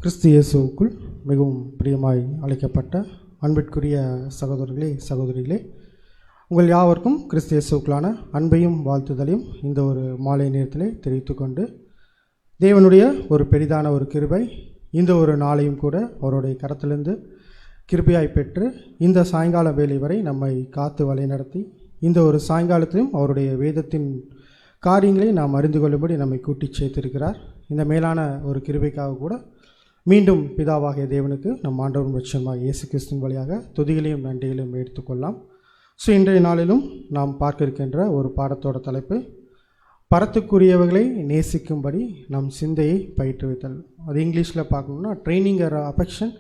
கிறிஸ்து இயேசுவுக்குள் மிகவும் பிரியமாய் அழைக்கப்பட்ட அன்பிற்குரிய சகோதரர்களே சகோதரிகளே, உங்கள் யாவருக்கும் கிறிஸ்து இயேசுவுக்குள்ளான அன்பையும் வாழ்த்துதலையும் இந்த ஒரு மாலை நேரத்திலே தெரிவித்துக்கொண்டு, தேவனுடைய ஒரு பெரிதான ஒரு கிருபை இந்த ஒரு நாளையும் கூட அவருடைய கரத்திலிருந்து கிருபையாய் பெற்று இந்த சாயங்கால வேலை வரை நம்மை காத்து வழிநடத்தி இந்த ஒரு சாயங்காலத்திலும் அவருடைய வேதத்தின் காரியங்களை நாம் அறிந்து கொள்ளும்படி நம்மை கூட்டி சேர்த்திருக்கிறார். இந்த மேலான ஒரு கிருபைக்காக கூட மீண்டும் பிதாவாகிய தேவனுக்கு நம் ஆண்டவரும் ரட்சகருமாகிய இயேசு கிறிஸ்துவின் வழியாக துதிகளையும் நன்றிகளையும் எடுத்துக்கொள்ளலாம். இன்றைய நாளிலும் நாம் பார்க்க இருக்கின்ற ஒரு பாடத்தோட தலைப்பு பரத்துக்குரியவர்களை நேசிக்கும்படி நம் சிந்தையை பயிற்றுவித்தல். அது இங்கிலீஷில் பார்க்கணும்னா ட்ரைனிங் அ அஃபெக்ஷன்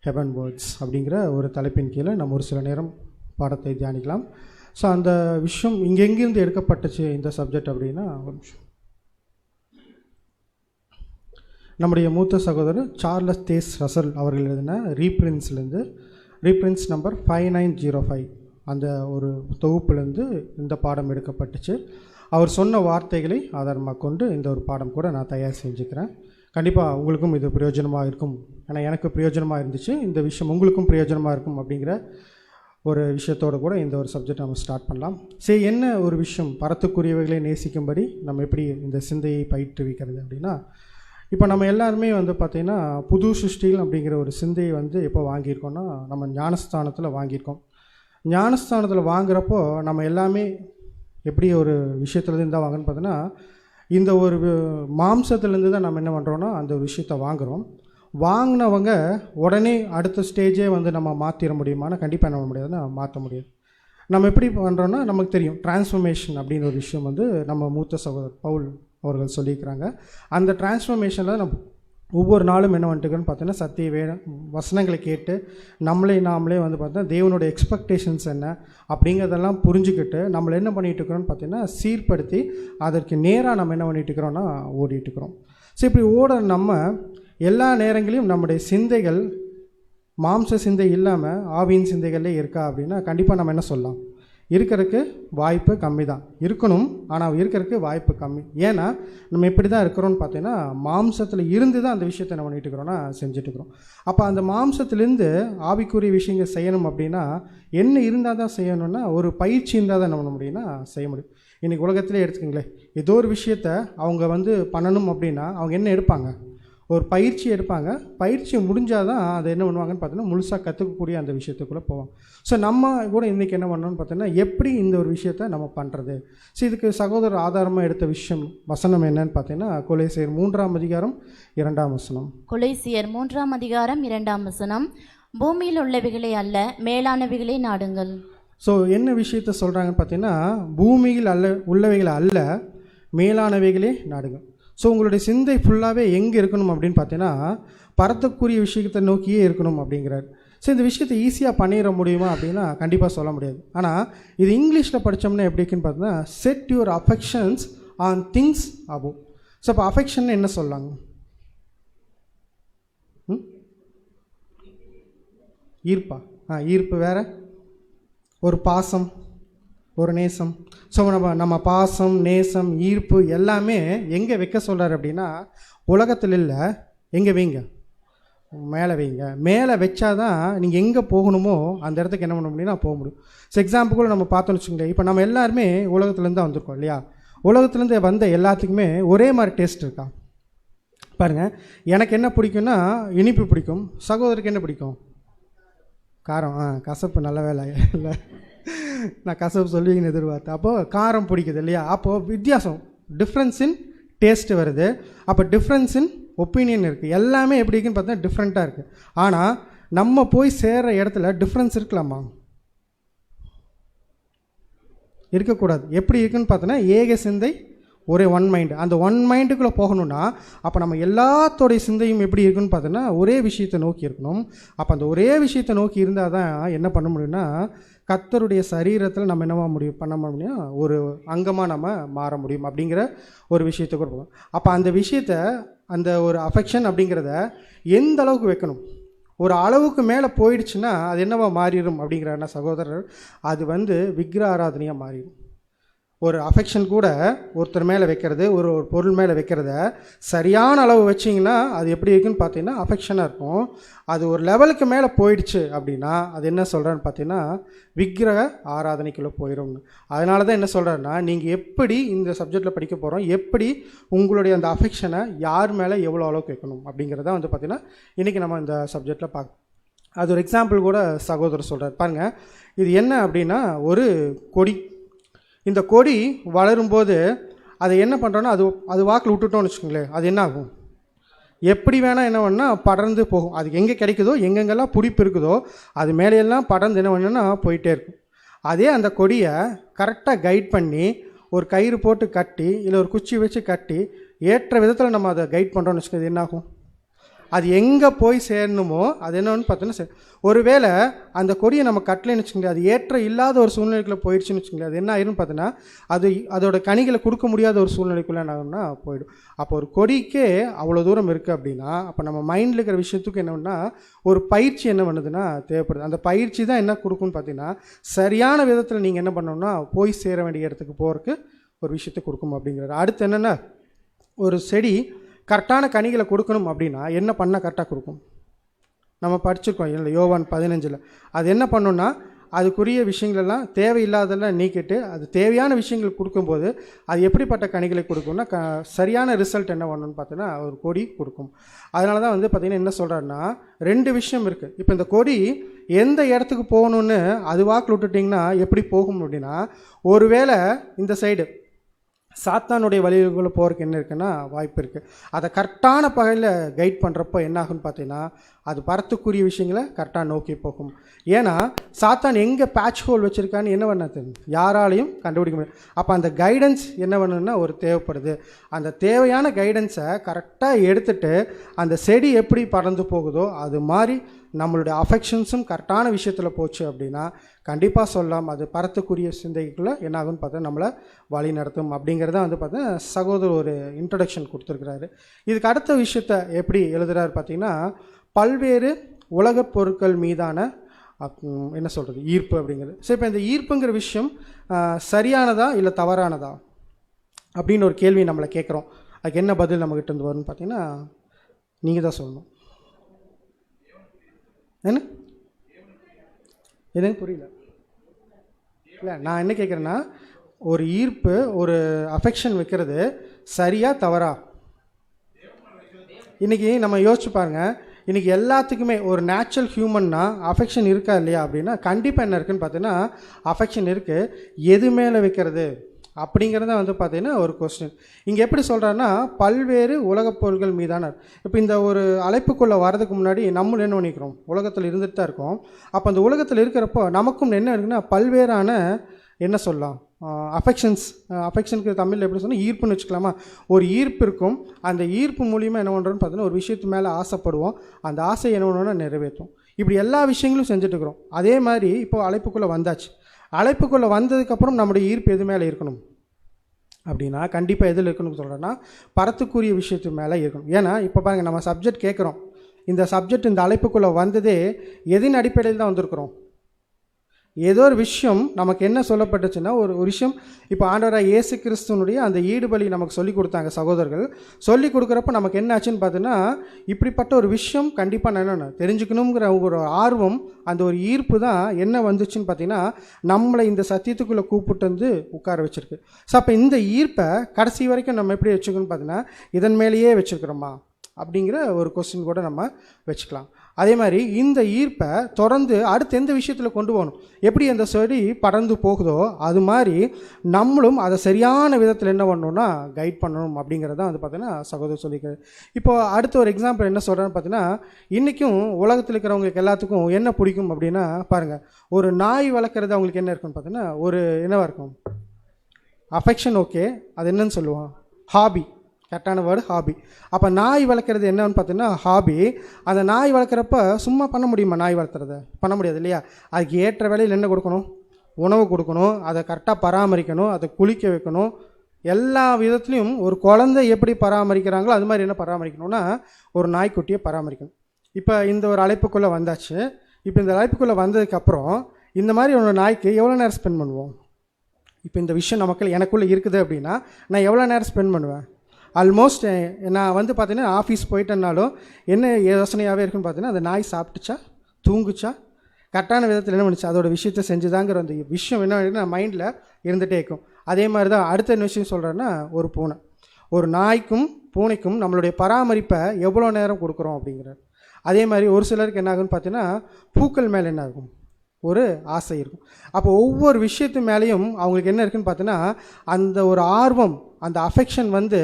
ஹெவன் வேர்ட்ஸ் அப்படிங்கிற ஒரு தலைப்பின் கீழே நம்ம ஒரு சில நேரம் பாடத்தை தியானிக்கலாம். அந்த விஷயம் எங்கேருந்து எடுக்கப்பட்டுச்சு இந்த சப்ஜெக்ட் அப்படின்னா, நம்முடைய மூத்த சகோதரர் சார்லஸ் தேஸ் ரசல் அவர்கள் எழுதின ரீப்ரின்ஸ் நம்பர் 5905 அந்த ஒரு தொகுப்புலேருந்து இந்த பாடம் எடுக்கப்பட்டுச்சு. அவர் சொன்ன வார்த்தைகளை ஆதாரமாக கொண்டு இந்த ஒரு பாடம் கூட நான் தயார் செஞ்சுக்கிறேன். கண்டிப்பாக உங்களுக்கும் இது பிரயோஜனமாக இருக்கும். ஏன்னா எனக்கு பிரயோஜனமாக இருந்துச்சு, இந்த விஷயம் உங்களுக்கும் பிரயோஜனமாக இருக்கும் அப்படிங்கிற ஒரு விஷயத்தோடு கூட இந்த ஒரு சப்ஜெக்ட் நம்ம ஸ்டார்ட் பண்ணலாம். என்ன ஒரு விஷயம் பரத்துக்குரியவைகளை நேசிக்கும்படி நம்ம எப்படி இந்த சிந்தையை பயிற்றுவிக்கிறது அப்படின்னா, இப்போ நம்ம எல்லாருமே பார்த்திங்கன்னா புது சிருஷ்டிகள் அப்படிங்கிற ஒரு சிந்தையை எப்போ வாங்கியிருக்கோன்னா, நம்ம ஞானஸ்தானத்தில் வாங்கியிருக்கோம். ஞானஸ்தானத்தில் வாங்குகிறப்போ நம்ம எல்லாமே எப்படி ஒரு விஷயத்துலேருந்து தான் வாங்கன்னு பார்த்தோன்னா, இந்த ஒரு மாம்சத்துலேருந்து தான் நம்ம என்ன பண்ணுறோன்னா அந்த ஒரு விஷயத்தை வாங்குகிறோம். வாங்கினவங்க உடனே அடுத்த ஸ்டேஜே நம்ம மாற்றிட முடியுமானா கண்டிப்பாக என்ன பண்ண முடியாதுன்னா மாற்ற முடியாது. நம்ம எப்படி பண்ணுறோன்னா, நமக்கு தெரியும் டிரான்ஸ்ஃபர்மேஷன் அப்படின்னு ஒரு விஷயம் நம்ம மூத்த சகோதரர் பவுல் அவர்கள் சொல்லியிருக்கிறாங்க. அந்த டிரான்ஸ்ஃபர்மேஷனில் நம்ம ஒவ்வொரு நாளும் என்ன பண்ணிட்டுருக்கோன்னு பார்த்தீங்கன்னா, சத்திய வசனங்களை கேட்டு நாமளே பார்த்தீங்கன்னா தேவனோட எக்ஸ்பெக்டேஷன்ஸ் என்ன அப்படிங்கிறதெல்லாம் புரிஞ்சுக்கிட்டு நம்மளை என்ன பண்ணிகிட்டு இருக்கிறோன்னு பார்த்தீங்கன்னா சீர்படுத்தி அதற்கு நேராக நம்ம என்ன பண்ணிகிட்டு இருக்கிறோன்னா ஓடிட்டுருக்கிறோம். இப்படி ஓட நம்ம எல்லா நேரங்களையும் நம்முடைய சிந்தைகள் மாம்ச சிந்தை இல்லாமல் ஆவியின் சிந்தைகளே இருக்கா அப்படின்னா கண்டிப்பாக நம்ம என்ன சொல்லலாம், இருக்கிறதுக்கு வாய்ப்பு கம்மி தான். இருக்கணும், ஆனால் இருக்கிறதுக்கு வாய்ப்பு கம்மி. ஏன்னா நம்ம எப்படி தான் இருக்கிறோன்னு பார்த்தீங்கன்னா மாம்சத்தில் இருந்து தான் அந்த விஷயத்தை என்ன பண்ணிட்டு இருக்கிறோன்னா செஞ்சுட்ருக்குறோம். அப்போ அந்த மாம்சத்துலேருந்து ஆவிக்குரிய விஷயங்கள் செய்யணும் அப்படின்னா என்ன இருந்தால் தான் செய்யணும்னா ஒரு பயிற்சி இருந்தால் தான் என்ன பண்ண முடியும்னா செய்ய முடியும். இன்றைக்கி உலகத்திலே எடுத்துக்கிங்களேன், ஏதோ ஒரு விஷயத்தை அவங்க பண்ணணும் அப்படின்னா அவங்க என்ன எடுப்பாங்க, ஒரு பயிற்சி எடுப்பாங்க. பயிற்சி முடிஞ்சால் தான் அதை என்ன பண்ணுவாங்கன்னு பார்த்தீங்கன்னா முழுசாக கற்றுக்கக்கூடிய அந்த விஷயத்துக்குள்ளே போவாங்க. நம்ம கூட இன்றைக்கி என்ன பண்ணணும்னு பார்த்தீங்கன்னா எப்படி இந்த ஒரு விஷயத்தை நம்ம பண்ணுறது. இதுக்கு சகோதரர் ஆதாரமாக எடுத்த வசனம் என்னன்னு பார்த்தீங்கன்னா கொலைசியர் 3ஆம் அதிகாரம் 2ஆம் வசனம். கொலைசியர் 3ஆம் அதிகாரம் 2ஆம் வசனம், பூமியில் உள்ளவைகளே அல்ல மேலானவைகளே நாடுங்கள். என்ன விஷயத்த சொல்கிறாங்கன்னு பார்த்தீங்கன்னா, பூமியில் உள்ளவைகளை அல்ல மேலானவைகளே நாடுங்கள். உங்களுடைய சிந்தை ஃபுல்லாகவே எங்கே இருக்கணும் அப்படின்னு பார்த்தீங்கன்னா பரத்துக்குரிய விஷயத்தை நோக்கியே இருக்கணும் அப்படிங்கிறார். இந்த விஷயத்தை ஈஸியாக பண்ணிட முடியுமா அப்படின்னா கண்டிப்பாக சொல்ல முடியாது. ஆனால் இது இங்கிலீஷில் படித்தோம்னா எப்படி இருக்குன்னு பார்த்தீங்கன்னா set your affections on things above. இப்போ அஃபெக்ஷன் என்ன சொல்லாங்க, ஈர்ப்பா? ஈர்ப்பு வேறு, ஒரு பாசம், ஒரு நேசம். நம்ம பாசம், நேசம், ஈர்ப்பு எல்லாமே எங்கே வைக்க சொல்கிறார் அப்படின்னா உலகத்தில் இல்லை, எங்கே வைங்க, மேலே வைங்க. மேலே வச்சாதான் நீங்கள் எங்கே போகணுமோ அந்த இடத்துக்கு என்ன பண்ண முடியும்னா போக முடியும். எக்ஸாம்பிள் நம்ம பார்த்தோன்னு வச்சுக்கோங்களேன், இப்போ நம்ம எல்லாருமே உலகத்துலேருந்து தான் வந்திருக்கோம் இல்லையா? உலகத்துலேருந்து வந்த எல்லாத்துக்குமே ஒரே மாதிரி டேஸ்ட் இருக்கா பாருங்கள். எனக்கு என்ன பிடிக்கும்னா இனிப்பு பிடிக்கும், சகோதரருக்கு என்ன பிடிக்கும், காரம். கசப்பு நல்ல வேலை இல்லை, நான் கசப்பு சொல்லுவீங்கன்னு எதிர்பார்த்தேன். அப்போது காரம் பிடிக்குது இல்லையா? அப்போது வித்தியாசம், டிஃப்ரென்ஸ் இன் டேஸ்ட்டு வருது. அப்போ டிஃப்ரென்ஸ் இன் ஒப்பீனியன் இருக்குது. எல்லாமே எப்படி இருக்குன்னு பார்த்தா டிஃப்ரெண்ட்டாக இருக்குது. ஆனால் நம்ம போய் சேர்கிற இடத்துல டிஃப்ரென்ஸ் இருக்கலாமா? இருக்கக்கூடாது. எப்படி இருக்குன்னு பார்த்தோன்னா ஏக சிந்தை ஒரே ஒன் மைண்டு. அந்த ஒன் மைண்டுக்குள்ளே போகணுன்னா அப்போ நம்ம எல்லாத்தோடைய சிந்தையும் எப்படி இருக்குன்னு பார்த்தோன்னா ஒரே விஷயத்தை நோக்கி இருக்கணும். அப்போ அந்த ஒரே விஷயத்தை நோக்கி இருந்தால் தான் என்ன பண்ண முடியும்னா கர்த்தருடைய சரீரத்தில் நம்ம என்னவா பண்ண முடியும், ஒரு அங்கமாக நம்ம மாற முடியும் அப்படிங்கிற ஒரு விஷயத்தை கூட போகணும். அப்போ அந்த விஷயத்தை அந்த ஒரு அஃபெக்ஷன் அப்படிங்கிறத எந்த அளவுக்கு வைக்கணும், ஒரு அளவுக்கு மேலே போயிடுச்சுன்னா அது என்னவா மாறிடும் அப்படிங்கிறன்னா சகோதரர், அது விக்கிர ஆராதனையாக மாறிடும். ஒரு அஃபெக்ஷன் கூட ஒருத்தர் மேலே வைக்கிறது, ஒரு ஒரு பொருள் மேலே வைக்கிறத சரியான அளவு வச்சிங்கன்னா அது எப்படி இருக்குன்னு பார்த்தீங்கன்னா அஃபெக்ஷனாக இருக்கும். அது ஒரு லெவலுக்கு மேலே போயிடுச்சு அப்படின்னா அது என்ன சொல்கிறேன்னு பார்த்தீங்கன்னா விக்கிரக ஆராதனைக்குள்ளே போயிடும்னு. அதனால தான் என்ன சொல்கிறேன்னா, நீங்கள் எப்படி இந்த சப்ஜெக்டில் படிக்க போகிறோம், எப்படி உங்களுடைய அந்த அஃபெக்ஷனை யார் மேலே எவ்வளோ அளவுக்கு வைக்கணும் அப்படிங்கிறத வந்து பார்த்திங்கன்னா இன்றைக்கி நம்ம இந்த சப்ஜெக்டில் பார்க்க. அது ஒரு எக்ஸாம்பிள் கூட சகோதரர் சொல்கிறார் பாருங்கள். இது என்ன அப்படின்னா, ஒரு கொடி. இந்த கொடி வளரும்போது அதை என்ன பண்ணுறோன்னா அது வாக்கில் விட்டுட்டோம்னு வச்சுக்கோங்களேன், அது என்ன ஆகும், எப்படி வேணால் என்ன பண்ணால் படர்ந்து போகும். அது எங்கே கிடைக்குதோ, எங்கெங்கெல்லாம் பிடிப்பு இருக்குதோ அது மேலேயெல்லாம் படர்ந்து என்ன பண்ணுன்னா போயிட்டே இருக்கும். அதே அந்த கொடியை கரெக்டாக கைட் பண்ணி ஒரு கயிறு போட்டு கட்டி இல்லை ஒரு குச்சி வச்சு கட்டி ஏற்ற விதத்தில் நம்ம அதை கைட் பண்ணுறோம்னு வச்சுக்கோங்க, என்ன ஆகும், அது எங்கே போய் சேரணுமோ அது என்னன்னு பார்த்தோன்னா ஒருவேளை அந்த கொடியை நம்ம கட்டலைன்னு வச்சுக்கோங்களேன், அது ஏற்ற இல்லாத ஒரு சூழ்நிலைக்குள்ளே போயிடுச்சுன்னு வச்சுக்கோங்களேன், அது என்ன ஆயிருன்னு பார்த்தோன்னா அதோட கனிகளை கொடுக்க முடியாத ஒரு சூழ்நிலைக்குள்ளே என்ன ஆகும்னா போயிடும். அப்போ ஒரு கொடிக்கே அவ்வளோ தூரம் இருக்குது அப்படின்னா அப்போ நம்ம மைண்டில் இருக்கிற விஷயத்துக்கு என்னன்னா ஒரு பயிற்சி என்ன பண்ணுதுன்னா தேவைப்படுது. அந்த பயிற்சி தான் என்ன கொடுக்குன்னு பார்த்தீங்கன்னா சரியான விதத்தில் நீங்கள் என்ன பண்ணணும்னா போய் சேர வேண்டிய இடத்துக்கு போகிறதுக்கு ஒரு விஷயத்தை கொடுக்கும் அப்படிங்கிறது. அடுத்து என்னென்னா, ஒரு செடி கரெக்டான கனிகளை கொடுக்கணும் அப்படின்னா என்ன பண்ணால் கரெக்டாக கொடுக்கும், நம்ம படிச்சிருக்கோம் இல்லை யோவான் 15. அது என்ன பண்ணணும்னா அதுக்குரிய விஷயங்களெல்லாம் தேவையில்லாதெல்லாம் நீக்கிட்டு அது தேவையான விஷயங்கள் கொடுக்கும்போது அது எப்படிப்பட்ட கனிகளை கொடுக்கும்னா சரியான ரிசல்ட் என்ன பண்ணணும்னு பார்த்தீங்கன்னா ஒரு கொடி கொடுக்கும். அதனால தான் வந்து பார்த்திங்கன்னா என்ன சொல்கிறாருன்னா 2 விஷயம் இருக்குது. இப்போ இந்த கொடி எந்த இடத்துக்கு போகணுன்னு அது வாக்கில் விட்டுட்டிங்கன்னா எப்படி போகும் அப்படின்னா, ஒருவேளை இந்த சைடு சாத்தானுடைய வழிகளுக்குள்ளே போகிறதுக்கு என்ன இருக்குன்னா வாய்ப்பு இருக்குது. அதை கரெக்டான பகையில் கைட் பண்ணுறப்போ என்ன ஆகுன்னு பார்த்தீங்கன்னா அது பரத்துக்குரிய விஷயங்களை கரெக்டாக நோக்கி போகும். ஏன்னா சாத்தான் எங்கே பேட்ச் ஹோல் வச்சுருக்கான்னு என்ன பண்ண தெரியும், யாராலையும் கண்டுபிடிக்க முடியும். அப்போ அந்த கைடன்ஸ் என்ன பண்ணணுன்னா ஒரு தேவைப்படுது. அந்த தேவையான கைடன்ஸை கரெக்டாக எடுத்துகிட்டு அந்த செடி எப்படி பறந்து போகுதோ அது மாதிரி நம்மளுடைய அஃபெக்ஷன்ஸும் கரெக்டான விஷயத்தில் போச்சு அப்படின்னா கண்டிப்பாக சொல்லலாம் அது பரத்துக்குரிய சிந்தைக்குள்ளே என்ன ஆகுன்னு பார்த்தா நம்மளை வழி நடத்தும். அப்படிங்கிறத வந்து பார்த்தா சகோதரர் ஒரு இன்ட்ரடக்ஷன் கொடுத்துருக்குறாரு. இதுக்கு அடுத்த விஷயத்தை எப்படி எழுதுகிறாரு பார்த்தீங்கன்னா, பல்வேறு உலகப் பொருட்கள் மீதான என்ன சொல்கிறது ஈர்ப்பு அப்படிங்கிறது. சரி, இப்போ இந்த ஈர்ப்புங்கிற விஷயம் சரியானதா இல்லை தவறானதா அப்படின்னு ஒரு கேள்வி நம்மளை கேட்குறோம். அதுக்கு என்ன பதில் நம்மக்கிட்ட இருந்து வரும்னு பார்த்தீங்கன்னா நீங்கள் தான் சொல்லணும். என்ன எதுவும் புரியல இல்லை, நான் என்ன கேட்குறேன்னா ஒரு ஈர்ப்பு ஒரு அஃபெக்ஷன் வைக்கிறது சரியா தவறா? இன்றைக்கி நம்ம யோசிச்சு பாருங்கள், இன்றைக்கி எல்லாத்துக்குமே ஒரு நேச்சுரல் ஹியூமன்னா அஃபெக்ஷன் இருக்கா இல்லையா அப்படின்னா கண்டிப்பாக என்ன இருக்குதுன்னு பார்த்தீங்கன்னா அஃபெக்ஷன் இருக்குது. எது மேலே வைக்கிறது அப்படிங்கிறத வந்து பார்த்தீங்கன்னா ஒரு கொஸ்டின். இங்கே எப்படி சொல்கிறாருன்னா பல்வேறு உலகப் பொருள்கள் மீதான. இப்போ இந்த ஒரு அழைப்புக்குள்ளே வரதுக்கு முன்னாடி நம்மளும் என்ன பண்ணிக்கிறோம், உலகத்தில் இருந்துட்டு தான் இருக்கோம். அப்போ அந்த உலகத்தில் இருக்கிறப்போ நமக்கும் என்ன இருக்குன்னா பல்வேறான என்ன சொல்லலாம் அஃபெக்ஷனுக்கு தமிழில் எப்படி சொன்னால் ஈர்ப்புன்னு வச்சுக்கலாமா. ஒரு ஈர்ப்பு இருக்கும். அந்த ஈர்ப்பு மூலிமா என்ன பண்ணுறோன்னு பார்த்தீங்கன்னா ஒரு விஷயத்து மேலே ஆசைப்படுவோம். அந்த ஆசையை என்ன பண்ணணும்னா நிறைவேற்றும். இப்படி எல்லா விஷயங்களும் செஞ்சுட்டுருக்குறோம். அதே மாதிரி இப்போது அழைப்புக்குள்ளே வந்தாச்சு. அழைப்புக்குள்ளே வந்ததுக்கப்புறம் நம்முடைய ஈர்ப்பு எது மேலே இருக்கணும் அப்படின்னா கண்டிப்பாக எதில் இருக்கணும்னு சொல்கிறேன்னா பரத்துக்குரிய விஷயத்து மேலே இருக்கணும். ஏன்னா இப்போ பாருங்கள், நம்ம சப்ஜெக்ட் கேட்குறோம். இந்த சப்ஜெக்ட் இந்த அழைப்புக்குள்ளே வந்ததே எதின் அடிப்படையில் தான் வந்திருக்கிறோம். ஏதோ ஒரு விஷயம் நமக்கு என்ன சொல்லப்பட்டுச்சுன்னா ஒரு விஷயம் இப்போ ஆண்டவராக இயேசு கிறிஸ்துவனுடைய அந்த ஈடுபலி நமக்கு சொல்லி கொடுத்தாங்க சகோதரர்கள். சொல்லி கொடுக்குறப்ப நமக்கு என்ன ஆச்சுன்னு பார்த்தீங்கன்னா இப்படிப்பட்ட ஒரு விஷயம் கண்டிப்பாக என்னென்ன தெரிஞ்சுக்கணுங்கிற ஒரு ஆர்வம், அந்த ஒரு ஈர்ப்பு தான் என்ன வந்துச்சுன்னு பார்த்தீங்கன்னா நம்மளை இந்த சத்தியத்துக்குள்ளே கூப்பிட்டு வந்து உட்கார வச்சுருக்கு. ஸோ அப்போ இந்த ஈர்ப்பை கடைசி வரைக்கும் நம்ம எப்படி வச்சுக்கணும்னு பார்த்தீங்கன்னா இதன் மேலேயே வச்சுருக்கிறோமா அப்படிங்கிற ஒரு கொஸ்டின் கூட நம்ம வச்சுக்கலாம். அதே மாதிரி இந்த ஈர்ப்பை தொடர்ந்து அடுத்து எந்த விஷயத்தில் கொண்டு போகணும், எப்படி அந்த செடி பறந்து போகுதோ அது மாதிரி நம்மளும் அதை சரியான விதத்தில் என்ன பண்ணணும்னா கைட் பண்ணணும் அப்படிங்கிறதான் வந்து பார்த்தீங்கன்னா சகோதரர் சொல்லிக்கிறது. இப்போது அடுத்த ஒரு எக்ஸாம்பிள் என்ன சொல்கிறேன்னு பார்த்தீங்கன்னா இன்றைக்கும் உலகத்தில் இருக்கிறவங்களுக்கு எல்லாத்துக்கும் என்ன பிடிக்கும் அப்படின்னா பாருங்கள், ஒரு நாய் வளர்க்குறது அவங்களுக்கு என்ன இருக்குன்னு பார்த்தீங்கன்னா ஒரு என்னவாக இருக்கும் அஃபெக்ஷன். ஓகே, அது என்னன்னு சொல்லுவோம் ஹாபி, கரெக்டான வேர்டு ஹாபி. அப்போ நாய் வளர்க்குறது என்னன்னு பார்த்தீங்கன்னா ஹாபி. அந்த நாய் வளர்க்குறப்ப சும்மா பண்ண முடியுமா, நாய் வளர்த்துறத பண்ண முடியாது இல்லையா. அதுக்கு ஏற்ற வேலையில் என்ன கொடுக்கணும், உணவு கொடுக்கணும், அதை கரெக்டாக பராமரிக்கணும், அதை குளிக்க வைக்கணும். எல்லா விதத்துலையும் ஒரு குழந்தை எப்படி பராமரிக்கிறாங்களோ அது மாதிரி என்ன பராமரிக்கணும்னா ஒரு நாய்க்குட்டியை பராமரிக்கணும். இப்போ இந்த ஒரு அழைப்புக்குள்ளே வந்தாச்சு. இப்போ இந்த அழைப்புக்குள்ளே வந்ததுக்கப்புறம் இந்த மாதிரி ஒரு நாய்க்கு எவ்வளோ நேரம் ஸ்பெண்ட் பண்ணுவோம், இப்போ இந்த விஷயம் எனக்குள்ளே இருக்குது அப்படின்னா நான் எவ்வளோ நேரம் ஸ்பெண்ட் பண்ணுவேன்? ஆல்மோஸ்ட் நான் வந்து பார்த்தீங்கன்னா ஆஃபீஸ் போயிட்டேன்னாலும் என்ன யோசனையாகவே இருக்குன்னு பார்த்தீங்கன்னா, அந்த நாய் சாப்பிட்டுச்சா, தூங்குச்சா, கரெக்டான விதத்தில் என்ன பண்ணுச்சு, அதோட விஷயத்தை செஞ்சுதாங்கிற அந்த விஷயம் என்ன நான் மைண்டில் இருந்துகிட்டே இருக்கும். அதே மாதிரி தான் அடுத்த என்ன விஷயம் சொல்கிறேன்னா, ஒரு பூனை, ஒரு நாய்க்கும் பூனைக்கும் நம்மளுடைய பராமரிப்பை எவ்வளோ நேரம் கொடுக்குறோம் அப்படிங்கிறார். அதே மாதிரி ஒரு சிலருக்கு என்ன ஆகுன்னு பார்த்தீங்கன்னா, பூக்கள் மேலே என்ன ஆகும், ஒரு ஆசை இருக்கும். அப்போ ஒவ்வொரு விஷயத்து மேலேயும் அவங்களுக்கு என்ன இருக்குன்னு பார்த்தீங்கன்னா, அந்த ஒரு ஆர்வம், அந்த அஃபெக்ஷன் வந்து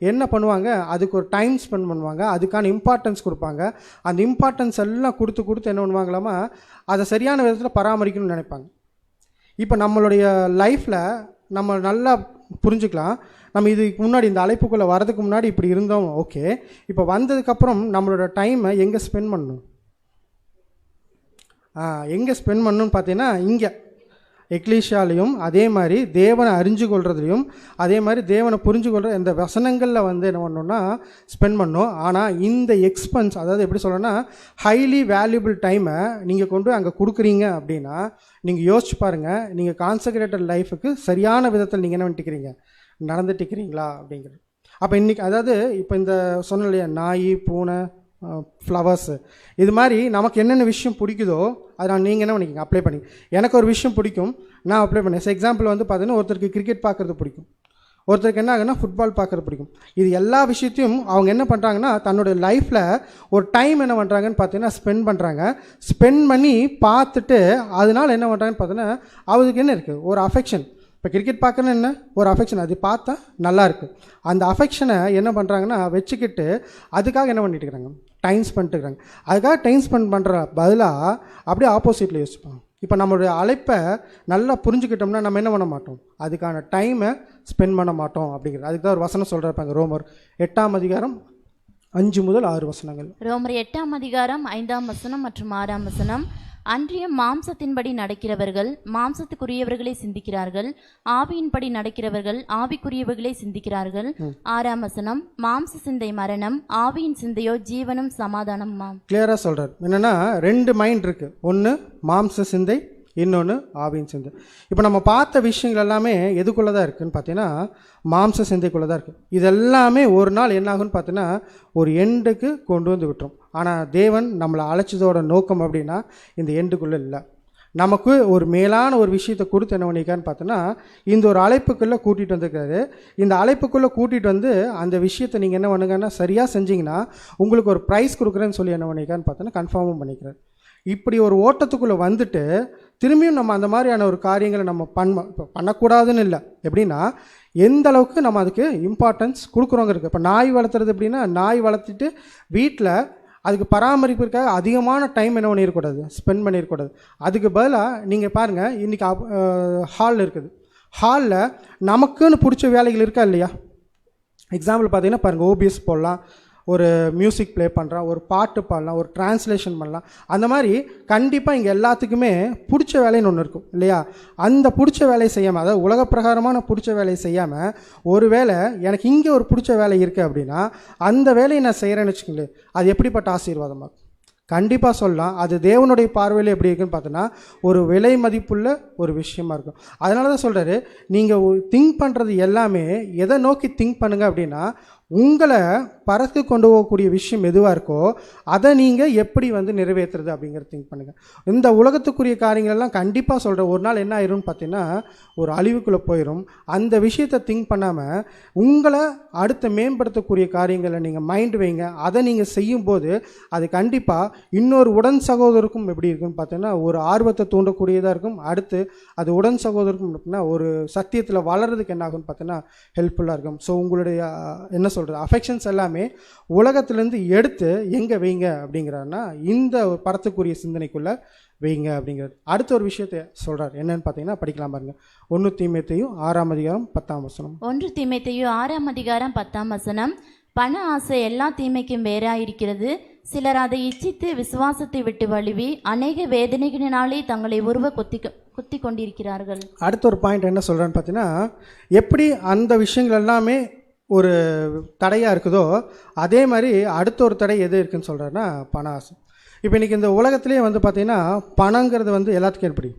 என்ன பண்ணுவாங்க, அதுக்கு ஒரு டைம் ஸ்பெண்ட் பண்ணுவாங்க, அதுக்கான இம்பார்ட்டன்ஸ் கொடுப்பாங்க. அந்த இம்பார்ட்டன்ஸ் எல்லாம் கொடுத்து என்ன பண்ணுவாங்களாமா, அதை சரியான விதத்தில் பராமரிக்கணும்னு நினைப்பாங்க. இப்போ நம்மளுடைய லைஃப்பில் நம்ம நல்லா புரிஞ்சுக்கலாம். நம்ம இதுக்கு முன்னாடி இந்த அழைப்புக்குள்ளே வரதுக்கு முன்னாடி இப்படி இருந்தோம், ஓகே. இப்போ வந்ததுக்கப்புறம் நம்மளோட டைமை எங்கே ஸ்பெண்ட் பண்ணணும், எங்கே ஸ்பெண்ட் பண்ணணும்னு பார்த்தீங்கன்னா, இங்கே எக்லீஷியாலையும் அதே மாதிரி தேவனை அறிஞ்சு கொள்றதுலையும் அதே மாதிரி தேவனை புரிஞ்சு கொள்கிற இந்த வசனங்களில் வந்து என்ன பண்ணணும்னா ஸ்பெண்ட் பண்ணணும். ஆனால் இந்த எக்ஸ்பென்ஸ், அதாவது எப்படி சொல்லணும்னா, ஹைலி வேல்யூபிள் டைமை நீங்கள் கொண்டு அங்கே கொடுக்குறீங்க அப்படின்னா, நீங்கள் யோசிச்சு பாருங்கள், நீங்கள் கான்செக்ரேட்டட் லைஃபுக்கு சரியான விதத்தில் நீங்கள் என்ன பண்ணிட்டுக்கிறீங்க, நடந்துட்டுக்கிறீங்களா அப்படிங்கிறது. அப்போ இன்றைக்கி அதாவது இப்போ இந்த சொன்ன இல்லையா, நாய், பூனை, ஃப்ளவர்ஸு, இது மாதிரி நமக்கு என்னென்ன விஷயம் பிடிக்குதோ அதை நான் நீங்கள் என்ன பண்ணிக்கங்க, அப்ளை பண்ணி. எனக்கு ஒரு விஷயம் பிடிக்கும், நான் அப்ளை பண்ணேன். எக்ஸாம்பிள் வந்து பார்த்தீங்கன்னா, ஒருத்தருக்கு கிரிக்கெட் பார்க்குறது பிடிக்கும், ஒருத்தருக்கு என்ன ஆகுன்னா ஃபுட்பால் பார்க்குறது பிடிக்கும். இது எல்லா விஷயத்தையும் அவங்க என்ன பண்ணுறாங்கன்னா, தன்னுடைய லைஃப்பில் ஒரு டைம் என்ன பண்ணுறாங்கன்னு பார்த்தீங்கன்னா ஸ்பெண்ட் பண்ணுறாங்க. ஸ்பெண்ட் பண்ணி பார்த்துட்டு அதனால் என்ன பண்ணுறாங்கன்னு பார்த்தீங்கன்னா, அவருக்கு என்ன இருக்குது, ஒரு அஃபெக்ஷன். இப்போ கிரிக்கெட் பார்க்கணுன்னு என்ன ஒரு அஃபெக்ஷன், அது பார்த்தா நல்லாயிருக்கு. அந்த அஃபெக்ஷனை என்ன பண்ணுறாங்கன்னா வச்சுக்கிட்டு அதுக்காக என்ன பண்ணிட்டு இருக்கிறாங்க, டைம் ஸ்பெண்ட் இருக்கிறாங்க. அதுக்காக டைம் ஸ்பெண்ட் பண்ணுற பதிலாக அப்படியே ஆப்போசிட்டில் யோசிப்பாங்க. இப்போ நம்மளுடைய அழைப்பை நல்லா புரிஞ்சுக்கிட்டோம்னா நம்ம என்ன பண்ண மாட்டோம், அதுக்கான டைமை ஸ்பெண்ட் பண்ண மாட்டோம் அப்படிங்கிறது. அதுக்கு தான் ஒரு வசனம் சொல்கிறாங்க, ரோமர் 8:5-6 ரோமர் 8:5 மற்றும் 6 அன்றியும் மாம்சத்தின்படி நடக்கிறவர்கள் மாம்சத்துக்குரியவர்களை சிந்திக்கிறார்கள், ஆவியின்படி நடக்கிறவர்கள் ஆவிக்குரியவர்களை சிந்திக்கிறார்கள். 6 மாம்ச சிந்தை மரணம், ஆவியின் சிந்தையோ ஜீவனும் சமாதானமாம். கிளியராக சொல்கிறார். என்னென்னா 2 மைண்ட் இருக்குது, ஒன்று மாம்ச சிந்தை, இன்னொன்று ஆவியின் சிந்தை. இப்போ நம்ம பார்த்த விஷயங்கள் எல்லாமே எதுக்குள்ளே தான் இருக்குதுன்னு பார்த்தீங்கன்னா மாம்ச சிந்தைக்குள்ளே தான் இருக்குது. இது எல்லாமே ஒரு நாள் என்ன ஆகுன்னு பார்த்தீங்கன்னா ஒரு எண்டுக்கு கொண்டு வந்து விட்டுரும். ஆனால் தேவன் நம்மளை அழைச்சதோட நோக்கம் அப்படின்னா இந்த எண்டுக்குள்ளே இல்லை, நமக்கு ஒரு மேலான ஒரு விஷயத்தை கொடுத்து என்ன பண்ணிக்கான்னு பார்த்தோன்னா இந்த ஒரு அழைப்புக்குள்ளே கூட்டிகிட்டு வந்துருக்காரு. இந்த அழைப்புக்குள்ளே கூட்டிகிட்டு வந்து அந்த விஷயத்தை நீங்கள் என்ன பண்ணுங்கன்னா சரியாக செஞ்சிங்கன்னா உங்களுக்கு ஒரு ப்ரைஸ் கொடுக்குறேன்னு சொல்லி என்ன பண்ணிக்கான்னு பார்த்தோன்னா கன்ஃபார்மும் பண்ணிக்கிறார். இப்படி ஒரு ஓட்டத்துக்குள்ளே வந்துட்டு திரும்பியும் நம்ம அந்த மாதிரியான ஒரு காரியங்களை நம்ம பண்ணக்கூடாதுன்னு இல்லை. எப்படின்னா எந்த அளவுக்கு நம்ம அதுக்கு இம்பார்ட்டன்ஸ் கொடுக்குறோங்க இருக்குது. இப்போ நாய் வளர்த்துறது எப்படின்னா, நாய் வளர்த்துட்டு வீட்டில் அதுக்கு பராமரிப்பிற்காக அதிகமான டைம் என்ன பண்ணிடக்கூடாது, ஸ்பெண்ட் பண்ணிடக்கூடாது. அதுக்கு பதிலாக நீங்கள் பாருங்கள், இன்றைக்கி ஹால் இருக்குது, ஹாலில் நமக்குன்னு பிடிச்ச வேலைகள் இருக்கா இல்லையா? எக்ஸாம்பிள் பார்த்தீங்கன்னா பாருங்கள், ஓபிஎஸ் போடலாம், ஒரு மியூசிக் ப்ளே பண்ணுறான், ஒரு பாட்டு பாடலாம், ஒரு டிரான்ஸ்லேஷன் பண்ணலாம். அந்த மாதிரி கண்டிப்பாக இங்கே எல்லாத்துக்குமே பிடிச்ச வேலைன்னு ஒன்று இருக்கும் இல்லையா? அந்த பிடிச்ச வேலையை செய்யாமல், அதாவது உலக பிரகாரமான பிடிச்ச வேலையை செய்யாமல், ஒரு வேளை எனக்கு இங்கே ஒரு பிடிச்ச வேலை இருக்குது அப்படின்னா அந்த வேலையை நான் செய்கிறேன்னு வச்சுக்கோங்களேன், அது எப்படிப்பட்ட ஆசீர்வாதமாக கண்டிப்பாக சொல்லலாம். அது தேவனுடைய பார்வையில் எப்படி இருக்குன்னு பார்த்தோன்னா ஒரு விலை மதிப்புள்ள ஒரு விஷயமா இருக்கும். அதனால தான் சொல்கிறாரு, நீங்கள் திங்க் பண்ணுறது எல்லாமே எதை நோக்கி திங்க் பண்ணுங்கள் அப்படின்னா, உங்களை பறக்கு கொண்டு போகக்கூடிய விஷயம் எதுவாக இருக்கோ அதை நீங்கள் எப்படி வந்து நிறைவேற்றுறது அப்படிங்கிறத திங்க் பண்ணுங்கள். இந்த உலகத்துக்குரிய காரியங்களெல்லாம் கண்டிப்பாக சொல்கிறேன், ஒரு நாள் என்ன ஆயிரும்னு பார்த்தீங்கன்னா ஒரு அழிவுக்குள்ளே போயிடும். அந்த விஷயத்தை திங்க் பண்ணாமல் உங்களை அடுத்த மேம்படுத்தக்கூடிய காரியங்களை நீங்கள் மைண்ட் வைங்க. அதை நீங்கள் செய்யும்போது அது கண்டிப்பாக இன்னொரு உடன் சகோதரருக்கும் எப்படி இருக்குன்னு பார்த்தீங்கன்னா ஒரு ஆர்வத்தை தூண்டக்கூடியதாக இருக்கும். அடுத்து அது உடன் சகோதரருக்கும் அப்படின்னா ஒரு சத்தியத்தில் வளர்கிறதுக்கு என்ன ஆகும்னு பார்த்தீங்கன்னா ஹெல்ப்ஃபுல்லாக இருக்கும். ஸோ உங்களுடைய என்ன சொல்கிறது அஃபெக்ஷன்ஸ் எல்லாமே உலகத்திலேருந்து எடுத்து எங்கே வைங்க அப்படிங்கிறாருன்னா இந்த படத்துக்குரிய சிந்தனைக்குள்ளே வைங்க அப்படிங்கிறது. அடுத்த ஒரு விஷயத்தை சொல்கிறார், என்னன்னு பார்த்தீங்கன்னா படிக்கலாம் பாருங்க. 1 தீமோத்தேயு 6:10. 1 தீமோத்தேயு 6:10. பண ஆசை எல்லா தீமைக்கும் வேறாயிருக்கிறது. சிலர் அதை இச்சித்து விசுவாசத்தை விட்டு வழுவி அநேக வேதனைகளினாலே தங்களை உருவ குத்தி கொண்டிருக்கிறார்கள். அடுத்த ஒரு பாயிண்ட் என்ன சொல்கிறான்னு பார்த்தீங்கன்னா, எப்படி அந்த விஷயங்கள் எல்லாமே ஒரு தடையாக இருக்குதோ அதே மாதிரி அடுத்த ஒரு தடை எது இருக்குதுன்னு சொல்கிறாருன்னா பண ஆசை. இப்போ இன்றைக்கி இந்த உலகத்துலேயே வந்து பார்த்திங்கன்னா பணங்கிறது வந்து எல்லாத்துக்கும் எப்படி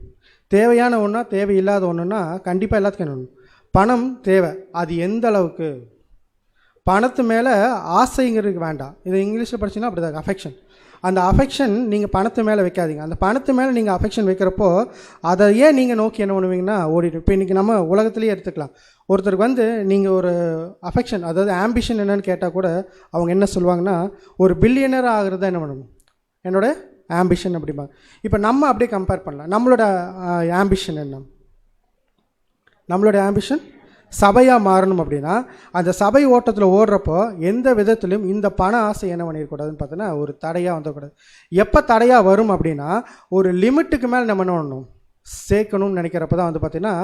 தேவையான ஒன்றா தேவையில்லாத ஒன்றுனா கண்டிப்பாக எல்லாத்துக்கும் என்ன ஒன்று பணம் தேவை. அது எந்த அளவுக்கு? பணத்து மேலே ஆசைங்கிறதுக்கு வேண்டாம். இது இங்கிலீஷில் படிச்சிங்கன்னா அப்படி தான் அஃபெக்ஷன். அந்த அஃபெக்ஷன் நீங்கள் பணத்து மேலே வைக்காதீங்க. அந்த பணத்து மேலே நீங்கள் அஃபெக்ஷன் வைக்கிறப்போ அதை ஏன் நீங்கள் நோக்கி என்ன பண்ணுவீங்கன்னா ஓடிட்டு. இப்போ இன்றைக்கி நம்ம உலகத்துலேயே எடுத்துக்கலாம். ஒருத்தருக்கு வந்து நீங்கள் ஒரு அஃபெக்ஷன், அதாவது ஆம்பிஷன் என்னன்னு கேட்டால் கூட அவங்க என்ன சொல்லுவாங்கன்னா, ஒரு பில்லியனர் ஆகிறது தான் என்ன பண்ணணும் என்னோட ஆம்பிஷன் அப்படிம்பாங்க. இப்போ நம்ம அப்படியே கம்பேர் பண்ணலாம். நம்மளோட ஆம்பிஷன் என்ன? நம்மளோட ஆம்பிஷன் சபையாக மாறணும். அப்படின்னா அந்த சபை ஓட்டத்தில் ஓடுறப்போ எந்த விதத்திலும் இந்த பண ஆசை என்ன பண்ணிடக்கூடாதுன்னு பார்த்தோன்னா ஒரு தடையாக வந்துடக்கூடாது. எப்போ தடையாக வரும் அப்படின்னா ஒரு லிமிட்டுக்கு மேலே நம்ம என்ன பண்ணணும் சேர்க்கணும்னு நினைக்கிறப்ப தான் வந்து பார்த்திங்கன்னா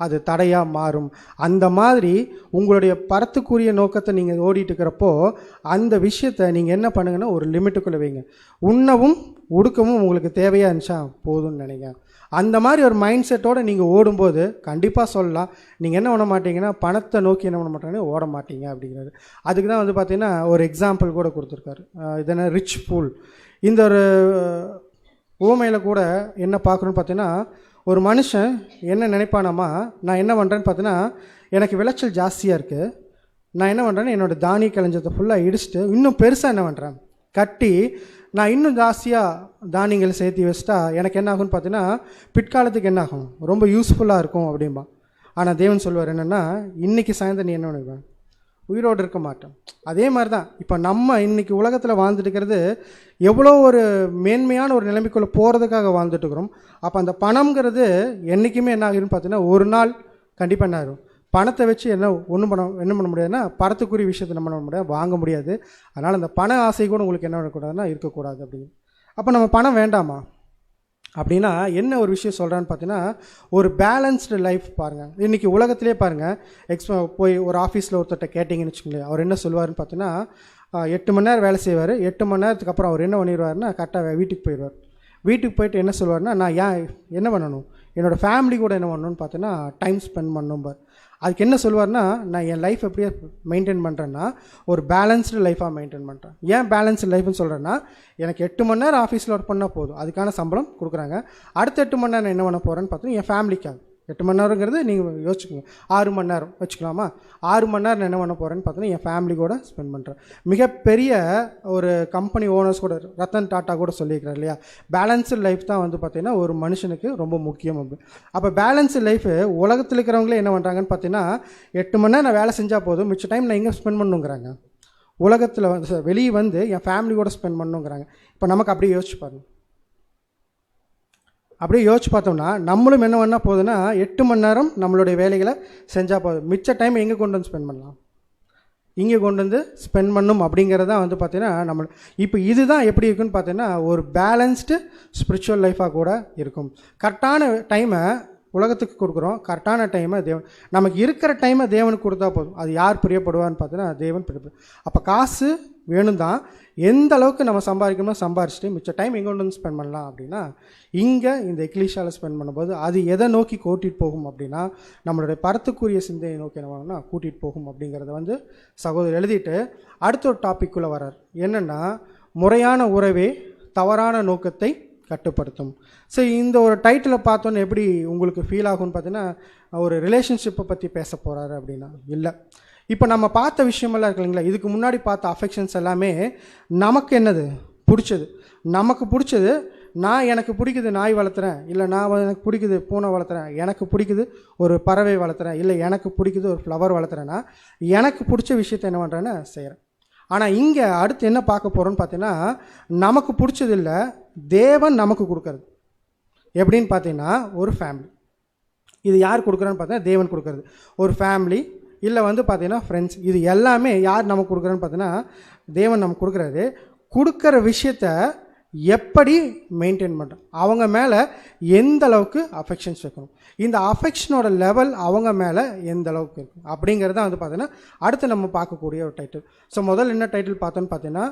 அது தடையாக மாறும். அந்த மாதிரி உங்களுடைய பரத்துக்குரிய நோக்கத்தை நீங்கள் ஓடிட்டு இருக்கிறப்போ அந்த விஷயத்தை நீங்கள் என்ன பண்ணுங்கன்னா ஒரு லிமிட்டுக்குள்ளே வைங்க. உண்ணவும் உடுக்கவும் உங்களுக்கு தேவையாக இருந்துச்சா போதும்னு நினைங்க. அந்த மாதிரி ஒரு மைண்ட் செட்டோடு நீங்கள் ஓடும்போது கண்டிப்பாக சொல்லலாம் நீங்கள் என்ன பண்ண மாட்டீங்கன்னா பணத்தை நோக்கி என்ன பண்ண மாட்டீங்கன்னா ஓட மாட்டீங்க அப்படிங்கிறது. அதுக்கு தான் வந்து பார்த்திங்கன்னா ஒரு எக்ஸாம்பிள் கூட கொடுத்துருக்காரு. இதென்ன ரிச் ஃபூல். இந்த ஒரு உவமையில் கூட என்ன பார்க்கணுன்னு பார்த்தீங்கன்னா ஒரு மனுஷன் என்ன நினைப்பானாமா, நான் என்ன பண்ணுறேன்னு பார்த்தீங்கன்னா எனக்கு விளைச்சல் ஜாஸ்தியாக இருக்குது, நான் என்ன பண்ணுறேன்னு என்னோடய தானிய கலைஞ்சத்தை ஃபுல்லாக இடிச்சிட்டு இன்னும் பெருசாக என்ன பண்ணுறேன் கட்டி நான் இன்னும் ஜாஸ்தியாக தானியங்களை சேர்த்து வச்சிட்டா எனக்கு என்ன ஆகும்னு பார்த்தீங்கன்னா பிற்காலத்துக்கு என்ன ஆகும் ரொம்ப யூஸ்ஃபுல்லாக இருக்கும் அப்படின்பா. ஆனால் தேவன் சொல்வார் என்னென்னா இன்றைக்கி சாயந்தரம் நீ என்ன பண்ணுவேன் உயிரோடு இருக்க மாட்டோம். அதே மாதிரி தான் இப்போ நம்ம இன்றைக்கி உலகத்தில் வாழ்ந்துட்டு இருக்கிறது எவ்வளோ ஒரு மேன்மையான ஒரு நிலைமைக்குள்ளே போகிறதுக்காக வாழ்ந்துட்டு இருக்கிறோம். அப்போ அந்த பணம்ங்கிறது என்றைக்குமே என்ன ஆகுதுன்னு பார்த்தீங்கன்னா ஒரு நாள் கண்டிப்பாக என்ன ஆகும். பணத்தை வச்சு என்ன பண்ண முடியாதுன்னா பணத்துக்குரிய விஷயத்தை நம்ம பண்ண முடியாது, வாங்க முடியாது. அதனால் அந்த பண ஆசை கூட உங்களுக்கு என்ன பண்ணக்கூடாதுன்னா இருக்கக்கூடாது அப்படின்னு. அப்போ நம்ம பணம் வேண்டாமா அப்படின்னா என்ன ஒரு விஷயம் சொல்கிறான்னு பார்த்தீங்கன்னா ஒரு பேலன்ஸ்டு லைஃப் பாருங்கள். இன்றைக்கி உலகத்திலே பாருங்கள், போய் ஒரு ஆஃபீஸில் ஒருத்தர்கிட்ட கேட்டிங்கன்னு வச்சுக்கோங்களேன், அவர் என்ன சொல்லுவார்னு பார்த்தீங்கன்னா 8 மணி நேரம் வேலை செய்வார். 8 மணி நேரத்துக்கு அப்புறம் அவர் என்ன பண்ணிடுவார்னா கரெக்டாக வீட்டுக்கு போயிடுவார். வீட்டுக்கு போயிட்டு என்ன சொல்லுவார்னா நான் என்ன பண்ணணும் என்னோடய ஃபேமிலி கூட என்ன பண்ணணும்னு பார்த்தீங்கன்னா டைம் ஸ்பெண்ட் பண்ணணும் பார். அதுக்கு என்ன சொல்லுவார்னா நான் என் லைஃப் எப்படியே மெயின்டைன் பண்ணுறேன்னா ஒரு பேலன்ஸ்டு லைஃபாக மெயின்டைன் பண்ணுறேன். ஏன் பேலன்ஸ்டு லைஃப்னு சொல்கிறேன்னா எனக்கு 8 மணி நேரம் ஆஃபீஸில் ஒர்க் பண்ணால் போதும், அதுக்கான சம்பளம் கொடுக்குறாங்க. அடுத்த 8 மணி நேரம் என்ன பண்ண போகிறேன்னு பார்த்தீங்கன்னா என் ஃபேமிலிக்காக. 8 மணி நேரங்கிறது நீங்கள் யோசிச்சுக்கோங்க, 6 மணி நேரம் வச்சுக்கலாமா. 6 மணி நேரம் என்ன பண்ண போகிறேன்னு பார்த்தீங்கன்னா என் ஃபேமிலி கூட ஸ்பெண்ட் பண்ணுறேன். மிகப்பெரிய ஒரு கம்பெனி ஓனர்ஸ் கூட ரத்தன் டாட்டா கூட சொல்லியிருக்கிறார் இல்லையா, பேலன்ஸ்டு லைஃப் தான் வந்து பார்த்திங்கன்னா ஒரு மனுஷனுக்கு ரொம்ப முக்கியம் அப்படி. அப்போ பேலன்ஸ்டு லைஃபு உலகத்தில் இருக்கிறவங்களே என்ன பண்ணுறாங்கன்னு பார்த்தீங்கன்னா 8 மணி நேரம் நான் வேலை செஞ்சால் போதும், மிச்ச டைம் நான் எங்கே ஸ்பெண்ட் பண்ணுங்கிறாங்க, உலகத்தில் வந்து வெளியே வந்து என் ஃபேமிலி கூட ஸ்பெண்ட் பண்ணுங்கிறாங்க. இப்போ நமக்கு அப்படியே யோசிச்சு பாருங்க. அப்படியே யோசிச்சு பார்த்தோம்னா நம்மளும் என்ன பண்ணால் போதுன்னா 8 மணி நேரம் நம்மளுடைய வேலைகளை செஞ்சால் போதும், மிச்ச டைம் எங்கே கொண்டு வந்து ஸ்பெண்ட் பண்ணலாம், இங்கே கொண்டு வந்து ஸ்பெண்ட் பண்ணணும். அப்படிங்கிறதான் வந்து பார்த்திங்கன்னா நம்ம இப்போ இதுதான் எப்படி இருக்குன்னு பார்த்தீங்கன்னா ஒரு பேலன்ஸ்டு ஸ்பிரிச்சுவல் லைஃபாக கூட இருக்கும். கரெக்டான டைமை உலகத்துக்கு கொடுக்குறோம், கரெக்டான டைமை தேவன் நமக்கு இருக்கிற டைமை தேவனுக்கு கொடுத்தா போதும். அது யார் பிரியப்படுவான்னு பார்த்தீங்கன்னா தேவன் பிரியப்படும். அப்போ காசு வேணும் தான், எந்த அளவுக்கு நம்ம சம்பாதிக்கணுமோ சம்பாரிச்சிட்டு மிச்ச டைம் எங்கே கொண்டு வந்து ஸ்பெண்ட் பண்ணலாம் அப்படின்னா இங்கே இந்த எக்லீஷியாவில் ஸ்பெண்ட் பண்ணும்போது அது எதை நோக்கி கூட்டிகிட்டு போகும் அப்படின்னா நம்மளுடைய பரத்துக்குரிய சிந்தையை நோக்கி என்ன பண்ணணும்னா கூட்டிகிட்டு போகும். அப்படிங்கிறத வந்து சகோதரர் எழுதிட்டு அடுத்த ஒரு டாபிக்குள்ளே வரார். என்னென்னா முறையான உறவே தவறான நோக்கத்தை கட்டுப்படுத்தும். ஸோ இந்த ஒரு டைட்டிலை பார்த்தோன்னே எப்படி உங்களுக்கு ஃபீல் ஆகும்னு பார்த்தீங்கன்னா ஒரு ரிலேஷன்ஷிப்பை பற்றி பேச போகிறாரு அப்படின்னா இல்லை. இப்போ நம்ம பார்த்த விஷயமெல்லாம் இருக்கு இல்லைங்களா, இதுக்கு முன்னாடி பார்த்த அஃபெக்ஷன்ஸ் எல்லாமே நமக்கு என்னது பிடிச்சது, நமக்கு பிடிச்சது. எனக்கு பிடிக்குது நாய் வளர்த்துறேன், இல்லை எனக்கு பிடிக்குது பூனை வளர்த்துறேன், எனக்கு பிடிக்குது ஒரு பறவை வளர்த்துறேன், இல்லை எனக்கு பிடிக்குது ஒரு ஃப்ளவர் வளர்த்துறேன்னா எனக்கு பிடிச்ச விஷயத்தை என்ன பண்ணுறேன்னு செய்கிறேன். ஆனால் இங்கே அடுத்து என்ன பார்க்க போகிறோன்னு பார்த்தீங்கன்னா நமக்கு பிடிச்சது இல்லை, தேவன் நமக்கு கொடுக்கறது. எப்படின்னு பார்த்தீங்கன்னா ஒரு ஃபேமிலி. இது யார் கொடுக்குறான்னு பார்த்தீங்கன்னா தேவன் கொடுக்கறது. ஒரு ஃபேமிலி இல்லை வந்து பார்த்தீங்கன்னா ஃப்ரெண்ட்ஸ், இது எல்லாமே யார் நமக்கு கொடுக்குறான்னு பார்த்தீங்கன்னா தேவன் நமக்கு கொடுக்குறாரு. கொடுக்குற விஷயத்த எப்படி மெயின்டைன் பண்ணுறோம், அவங்க மேலே எந்த அளவுக்கு அஃபெக்ஷன்ஸ் வைக்கணும், இந்த அஃபெக்ஷனோட லெவல் அவங்க மேலே எந்த அளவுக்கு இருக்கும் அப்படிங்கிறத வந்து பார்த்தீங்கன்னா அடுத்து நம்ம பார்க்கக்கூடிய ஒரு டைட்டில். ஸோ முதல்ல என்ன டைட்டில் பார்த்தோன்னு பார்த்தீங்கன்னா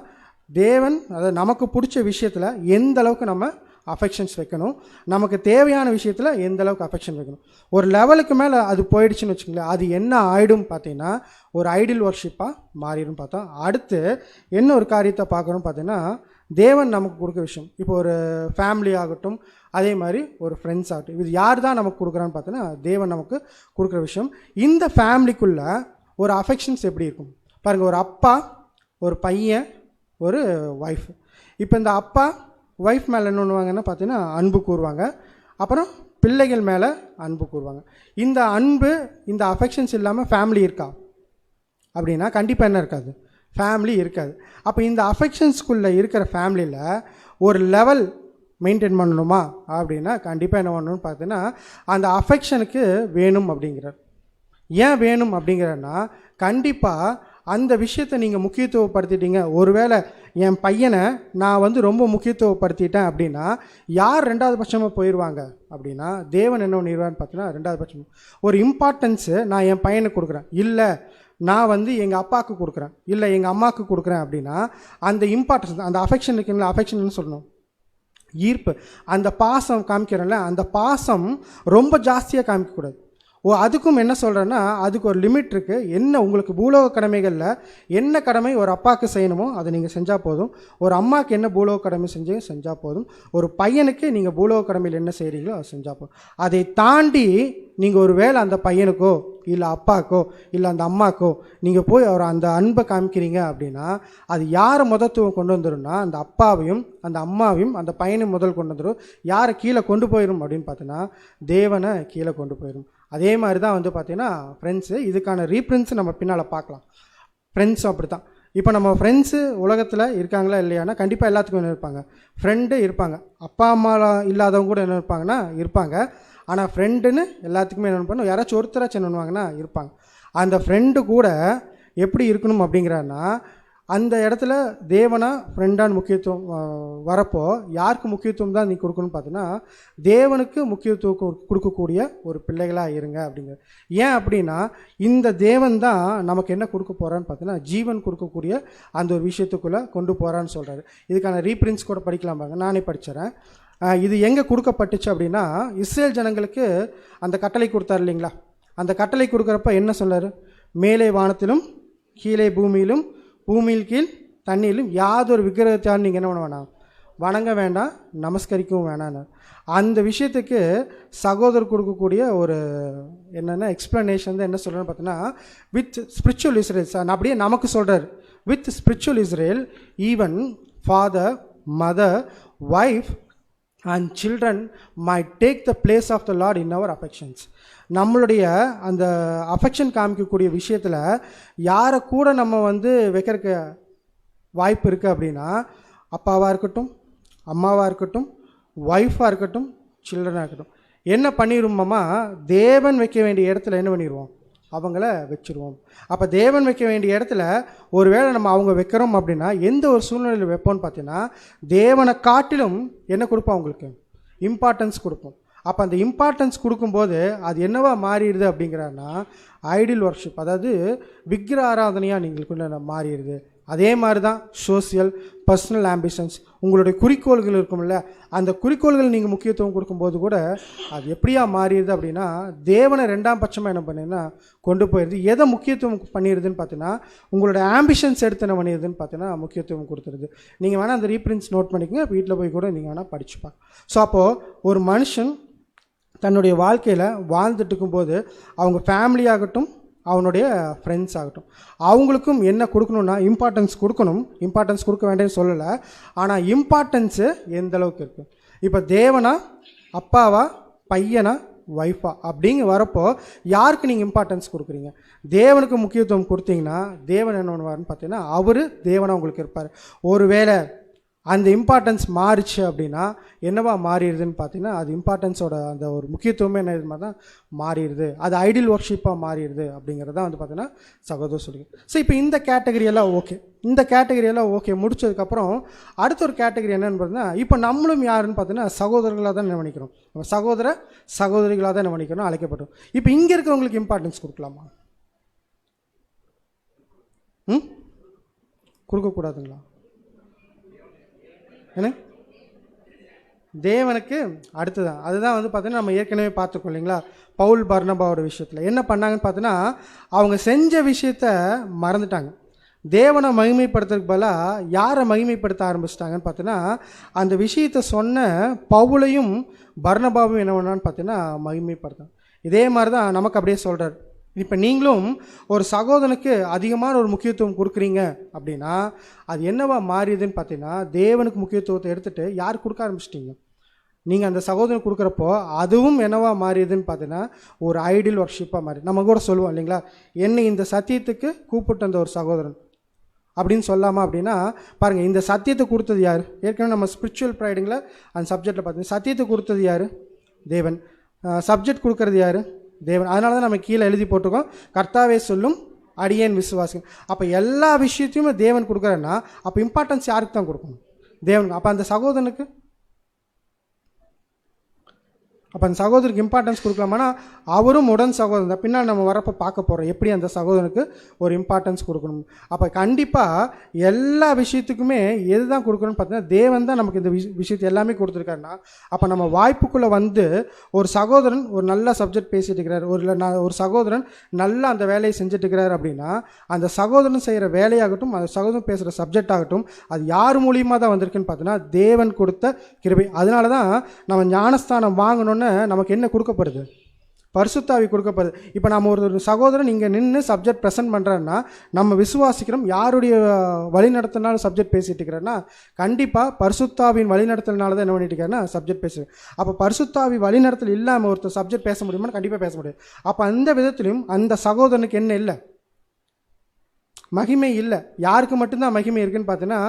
தேவன் அதாவது நமக்கு பிடிச்ச விஷயத்தில் எந்த அளவுக்கு நம்ம அஃபெக்ஷன்ஸ் வைக்கணும், நமக்கு தேவையான விஷயத்தில் எந்த அளவுக்கு அஃபெக்ஷன் வைக்கணும். ஒரு லெவலுக்கு மேலே அது போயிடுச்சுன்னு வச்சுங்களேன், அது என்ன ஆகிடும் பார்த்தீங்கன்னா ஒரு ஐடியல் ஒர்ஷிப்பாக மாறிடும் பார்த்தோம். அடுத்து என்ன ஒரு காரியத்தை பார்க்கணும் பார்த்தீங்கன்னா தேவன் நமக்கு கொடுக்க விஷயம். இப்போ ஒரு ஃபேமிலி ஆகட்டும், அதே மாதிரி ஒரு ஃப்ரெண்ட்ஸ் ஆகட்டும். இது யார் தான் நமக்கு கொடுக்குறான்னு பார்த்தோன்னா தேவன் நமக்கு கொடுக்குற விஷயம். இந்த ஃபேமிலிக்குள்ளே ஒரு அஃபெக்ஷன்ஸ் எப்படி இருக்கும் பாருங்கள். ஒரு அப்பா, ஒரு பையன், ஒரு ஒய்ஃப். இப்போ இந்த அப்பா ஒய்ஃப் மேலே என்ன பண்ணுவாங்கன்னா பார்த்தீங்கன்னா அன்பு கூறுவாங்க. அப்புறம் பிள்ளைகள் மேலே அன்பு கூறுவாங்க. இந்த அன்பு, இந்த அஃபெக்ஷன்ஸ் இல்லாமல் ஃபேமிலி இருக்கா அப்படின்னா கண்டிப்பாக என்ன இருக்காது, ஃபேமிலி இருக்காது. அப்போ இந்த அஃபெக்ஷன்ஸ்குள்ளே இருக்கிற ஃபேமிலியில் ஒரு லெவல் மெயின்டைன் பண்ணணுமா அப்படின்னா கண்டிப்பாக என்ன பண்ணணும்னு பார்த்தீங்கன்னா அந்த அஃபெக்ஷனுக்கு வேணும் அப்படிங்கிறார். ஏன் வேணும் அப்படிங்கிறன்னா கண்டிப்பாக அந்த விஷயத்தை நீங்கள் முக்கியத்துவப்படுத்திட்டீங்க. ஒருவேளை என் பையனை நான் ரொம்ப முக்கியத்துவப்படுத்திட்டேன் அப்படின்னா யார் ரெண்டாவது பட்சமாக போயிடுவாங்க அப்படின்னா தேவன் என்ன பண்ணிடுவான்னு பார்த்தீங்கன்னா ரெண்டாவது பட்சம் ஒரு இம்பார்ட்டன்ஸு நான் என் பையனுக்கு கொடுக்குறேன், இல்லை நான் எங்கள் அப்பாவுக்கு கொடுக்குறேன், இல்லை எங்கள் அம்மாவுக்கு கொடுக்குறேன் அப்படின்னா அந்த இம்பார்ட்டன்ஸ், அந்த அஃபெக்ஷனுக்கு இல்லை அஃபெக்ஷன் சொல்லணும், ஈர்ப்பு, அந்த பாசம் காமிக்கிறேன்ல, அந்த பாசம் ரொம்ப ஜாஸ்தியாக காமிக்கக்கூடாது. அதுக்கும் என்ன சொல்கிறேன்னா அதுக்கு ஒரு லிமிட் இருக்குது. என்ன உங்களுக்கு பூலோக கடமைகளில் என்ன கடமை ஒரு அப்பாவுக்கு செய்யணுமோ அதை நீங்கள் செஞ்சால் போதும். ஒரு அம்மாவுக்கு என்ன பூலோக கடமை செஞ்சால் போதும். ஒரு பையனுக்கு நீங்கள் பூலோக கடமையில் என்ன செய்கிறீங்களோ அதை செஞ்சால் போதும். அதை தாண்டி நீங்கள் ஒரு வேளை அந்த பையனுக்கோ இல்லை அப்பாக்கோ இல்லை அந்த அம்மாக்கோ நீங்கள் போய் அவர் அந்த அன்பை காமிக்கிறீங்க அப்படின்னா அது யாரை முதத்துவம் கொண்டு வந்துடும்னா அந்த அப்பாவையும் அந்த அம்மாவையும் அந்த பையனையும் முதல் கொண்டு வந்துடும். யாரை கீழே கொண்டு போயிடும் அப்படின்னு பார்த்தீங்கன்னா தேவனை கீழே கொண்டு போயிடும். அதே மாதிரி தான் பார்த்தீங்கன்னா ஃப்ரெண்ட்ஸு, இதுக்கான ரீப்ரின்ஸ் நம்ம பின்னால் பார்க்கலாம். ஃப்ரெண்ட்ஸும் அப்படி தான். இப்போ நம்ம ஃப்ரெண்ட்ஸு உலகத்தில் இருக்காங்களா இல்லையானா கண்டிப்பாக எல்லாத்துக்கும் என்ன இருப்பாங்க, ஃப்ரெண்டு இருப்பாங்க. அப்பா அம்மா இல்லாதவங்க கூட என்ன இருப்பாங்கன்னா இருப்பாங்க. ஆனால் ஃப்ரெண்டுன்னு எல்லாத்துக்குமே என்ன பண்ணுவோம், யாராச்சும் ஒருத்தராச்சும் என்ன பண்ணுவாங்கன்னா இருப்பாங்க. அந்த ஃப்ரெண்டு கூட எப்படி இருக்கணும் அப்படிங்கிறான்னா அந்த இடத்துல தேவனா ஃப்ரெண்டான முக்கியத்துவம் வரப்போ யாருக்கு முக்கியத்துவம் தான் நீ கொடுக்கணும்னு பார்த்தீங்கன்னா தேவனுக்கு முக்கியத்துவம் கொடுக்கக்கூடிய ஒரு பிள்ளைகளாக இருங்க அப்படிங்கிறது. ஏன் அப்படின்னா இந்த தேவன் தான் நமக்கு என்ன கொடுக்க போகிறான்னு பார்த்தீங்கன்னா ஜீவன் கொடுக்கக்கூடிய அந்த ஒரு விஷயத்துக்குள்ளே கொண்டு போகிறான்னு சொல்கிறாரு. இதுக்கான ரீப்ரின்ஸ் கூட படிக்கலாம் பாருங்க, நானே படிச்சிடறேன். இது எங்கே கொடுக்கப்பட்டுச்சு அப்படின்னா இஸ்ரேல் ஜனங்களுக்கு அந்த கட்டளை கொடுத்தாரு இல்லைங்களா. அந்த கட்டளை கொடுக்குறப்ப என்ன சொன்னார், மேலே வானத்திலும் கீழே பூமியிலும் பூமியில் கீழ் தண்ணியிலும் யாதொரு விக்கிரகத்தாலும் நீங்கள் என்ன பண்ண வேணாம், வணங்க வேண்டாம், நமஸ்கரிக்கவும் வேணான்னு. அந்த விஷயத்துக்கு சகோதரர் கொடுக்கக்கூடிய ஒரு என்னென்ன எக்ஸ்ப்ளனேஷன் தான் என்ன சொல்கிறேன்னு பார்த்தீங்கன்னா வித் ஸ்பிரிச்சுவல் இஸ்ரேல் சார் அப்படியே நமக்கு சொல்கிறார். With spiritual Israel even father, mother, wife and children might take the place of the Lord in our affections. நம்மளுடைய அந்த அஃபெக்ஷன் காமிக்கக்கூடிய விஷயத்தில் யாரை கூட நம்ம வைக்கிறதுக்கு வாய்ப்பு இருக்குது அப்படின்னா அப்பாவாக இருக்கட்டும், அம்மாவாக இருக்கட்டும், ஒய்ஃபாக இருக்கட்டும், சில்ட்ரனாக இருக்கட்டும். என்ன பண்ணிடுவோம்மா, தேவன் வைக்க வேண்டிய இடத்துல என்ன பண்ணிடுவோம், அவங்கள வச்சுருவோம். அப்போ தேவன் வைக்க வேண்டிய இடத்துல ஒருவேளை நம்ம அவங்க வைக்கிறோம் அப்படின்னா எந்த ஒரு சூழ்நிலையில் வைப்போம்னு பார்த்தீங்கன்னா தேவனை காட்டிலும் என்ன கொடுப்போம், அவங்களுக்கு இம்பார்ட்டன்ஸ் கொடுப்போம். அப்போ அந்த இம்பார்ட்டன்ஸ் கொடுக்கும்போது அது என்னவா மாறிடுது அப்படிங்கிறான்னா ஐடியல் ஒர்ஷிப், அதாவது விக்கிர ஆராதனையாக நீங்களுக்குள்ள மாறிடுது. அதே மாதிரி தான் சோசியல் பர்சனல் ஆம்பிஷன்ஸ், உங்களுடைய குறிக்கோள்கள் இருக்கும்ல, அந்த குறிக்கோள்கள் நீங்கள் முக்கியத்துவம் கொடுக்கும்போது கூட அது எப்படியா மாறிடுது அப்படின்னா தேவனை ரெண்டாம் பட்சமாக என்ன பண்ணிடுதுன்னா கொண்டு போயிடுது. எதை முக்கியத்துவம் பண்ணிடுதுன்னு பார்த்தீங்கன்னா உங்களோட ஆம்பிஷன்ஸ் எடுத்து என்ன பண்ணிடுதுன்னு பார்த்தீங்கன்னா முக்கியத்துவம் கொடுத்துருது. நீங்கள் வேணால் அந்த ரீப்ரின்ஸ் நோட் பண்ணிக்கங்க, வீட்டில் போய் கூட நீங்கள் வேணால் படிச்சுப்பாங்க. ஸோ அப்போது ஒரு மனுஷன் தன்னுடைய வாழ்க்கையில் வாழ்ந்துட்டு இருக்கும்போது அவங்க ஃபேமிலியாகட்டும் அவனுடைய ஃப்ரெண்ட்ஸ் ஆகட்டும் அவங்களுக்கும் என்ன கொடுக்கணுன்னா இம்பார்ட்டன்ஸ் கொடுக்கணும். இம்பார்ட்டன்ஸ் கொடுக்க வேண்டியன்னு சொல்லலை, ஆனால் இம்பார்ட்டன்ஸு எந்த அளவுக்கு இருக்குது. இப்போ தேவனா, அப்பாவா, பையனா, ஒய்ஃபா அப்படிங்க வரப்போ யாருக்கு நீங்கள் இம்பார்ட்டன்ஸ் கொடுக்குறீங்க? தேவனுக்கு முக்கியத்துவம் கொடுத்தீங்கன்னா தேவன் என்ன பண்ணுவார்னு பார்த்தீங்கன்னா அவர் தேவனாக உங்களுக்கு இருப்பார். ஒருவேளை அந்த இம்பார்ட்டன்ஸ் மாறிச்சு அப்படின்னா என்னவா மாறிடுதுன்னு பார்த்தீங்கன்னா அது இம்பார்ட்டன்ஸோட அந்த ஒரு முக்கியத்துவமே என்ன இது மாதிரி தான் மாறிடுது, அது ஐடியல் ஒர்ஷிப்பாக மாறிடுது அப்படிங்கிறத பார்த்தீங்கன்னா சகோதரர் சொல்லி. ஸோ இப்போ இந்த கேட்டகரியெல்லாம் ஓகே, இந்த கேட்டகரியெல்லாம் ஓகே முடிச்சதுக்கப்புறம் அடுத்த ஒரு கேட்டகரி என்னென்னு பார்த்தீங்கன்னா இப்போ நம்மளும் யாருன்னு பார்த்தீங்கன்னா சகோதரர்களாக தான் நினைக்கிறோம், நம்ம சகோதரிகளாக தான் நினைக்கிறோம், அழைக்கப்பட்டோம். இப்போ இங்கே இருக்கிறவங்களுக்கு இம்பார்ட்டன்ஸ் கொடுக்கலாமா? கொடுக்கக்கூடாதுங்களா? என்ன தேவனுக்கு அடுத்ததான் அதுதான் பார்த்தீங்கன்னா நம்ம ஏற்கனவே பார்த்துக்கோம் இல்லைங்களா. பவுல் பர்னபாவோட விஷயத்தில் என்ன பண்ணாங்கன்னு பார்த்தீங்கன்னா அவங்க செஞ்ச விஷயத்த மறந்துட்டாங்க. தேவனை மகிமைப்படுத்துறதுக்கு பதிலாக யாரை மகிமைப்படுத்த ஆரம்பிச்சிட்டாங்கன்னு பார்த்தீங்கன்னா அந்த விஷயத்தை சொன்ன பவுலையும் பர்னபாவும் என்ன பண்ணான்னு பார்த்தீங்கன்னா மகிமைப்படுத்தான். இதே மாதிரி தான் நமக்கு அப்படியே சொல்கிறார். இப்போ நீங்களும் ஒரு சகோதரனுக்கு அதிகமான ஒரு முக்கியத்துவம் கொடுக்குறீங்க அப்படின்னா அது என்னவா மாறியதுன்னு பார்த்தீங்கன்னா, தேவனுக்கு முக்கியத்துவத்தை எடுத்துகிட்டு யார் கொடுக்க ஆரம்பிச்சிட்டிங்க. நீங்கள் அந்த சகோதரன் கொடுக்குறப்போ அதுவும் என்னவா மாறியதுன்னு பார்த்தீங்கன்னா ஒரு ஐடியல் ஒர்ஷிப்பாக மாறி. நம்ம கூட சொல்லுவோம் இல்லைங்களா, என்னை இந்த சத்தியத்துக்கு கூப்பிட்டு அந்த ஒரு சகோதரன் அப்படின்னு சொல்லாமா அப்படின்னா பாருங்கள், இந்த சத்தியத்தை கொடுத்தது யார்? ஏற்கனவே நம்ம ஸ்பிரிச்சுவல் ப்ரைடிங்கில் அந்த சப்ஜெக்டில் பார்த்தீங்கன்னா சத்தியத்தை கொடுத்தது யார்? தேவன். சப்ஜெக்ட் கொடுக்கறது யார்? தேவன். அதனால தான் நம்ம கீழே எழுதி போட்டிருக்கோம், கர்த்தாவே சொல்லும் அடியேன் விசுவாசி. அப்போ எல்லா விஷயத்தையுமே தேவன் கொடுக்குறேன்னா அப்போ இம்பார்ட்டன்ஸ் யாருக்கு தான் கொடுக்கணும்? தேவன். அப்போ அந்த சகோதரனுக்கு அந்த சகோதரருக்கு இம்பார்ட்டன்ஸ் கொடுக்கலாமான்னா அவரும் உடன் சகோதரன் தான். பின்னால் நம்ம வரப்போ பார்க்க போகிறோம் எப்படி அந்த சகோதரனுக்கு ஒரு இம்பார்ட்டன்ஸ் கொடுக்கணும். அப்போ கண்டிப்பாக எல்லா விஷயத்துக்குமே எது தான் கொடுக்கணும்னு பார்த்தீங்கன்னா தேவன் தான் நமக்கு இந்த விஷயத்தை எல்லாமே கொடுத்துருக்காருன்னா அப்போ நம்ம வாய்ப்புக்குள்ளே வந்து ஒரு சகோதரன் ஒரு நல்ல சப்ஜெக்ட் பேசிட்டு இருக்கிறார், ஒரு சகோதரன் நல்லா அந்த வேலையை செஞ்சுட்டு இருக்கிறார் அப்படின்னா அந்த சகோதரன் செய்கிற வேலையாகட்டும் அந்த சகோதரன் பேசுகிற சப்ஜெக்ட் ஆகட்டும் அது யார் மூலியமாக தான் வந்திருக்குன்னு பார்த்தீங்கன்னா தேவன் கொடுத்த கிருபை. அதனால தான் நம்ம ஞானஸ்தானம் வாங்கணும்னு நமக்கு என்ன கொடுக்கப்படுது? பரிசுத்தாவி கொடுக்கப்படுது. இப்போ நம்ம ஒரு சகோதரன் இங்கே நின்று சப்ஜெக்ட் ப்ரெசென்ட் பண்ணுறாருன்னா நம்ம விசுவாசிக்கிறோம் யாருடைய வழிநடத்தினாலும் சப்ஜெக்ட் பேசிட்டு இருக்கிறேன்னா கண்டிப்பாக பரிசுத்தாவின் வழிநடத்தல்னால தான் என்ன பண்ணிட்டு இருக்காருன்னா சப்ஜெக்ட் பேசுகிறேன். அப்போ பரிசுத்தாவி வழிநடத்தல் இல்லாமல் ஒருத்தர் சப்ஜெக்ட் பேச முடியுமான்னு கண்டிப்பாக பேச முடியாது. அப்போ அந்த விதத்திலையும் அந்த சகோதரனுக்கு என்ன இல்லை? மகிமை இல்லை. யாருக்கு மட்டும்தான் மகிமை இருக்குன்னு பார்த்தீங்கன்னா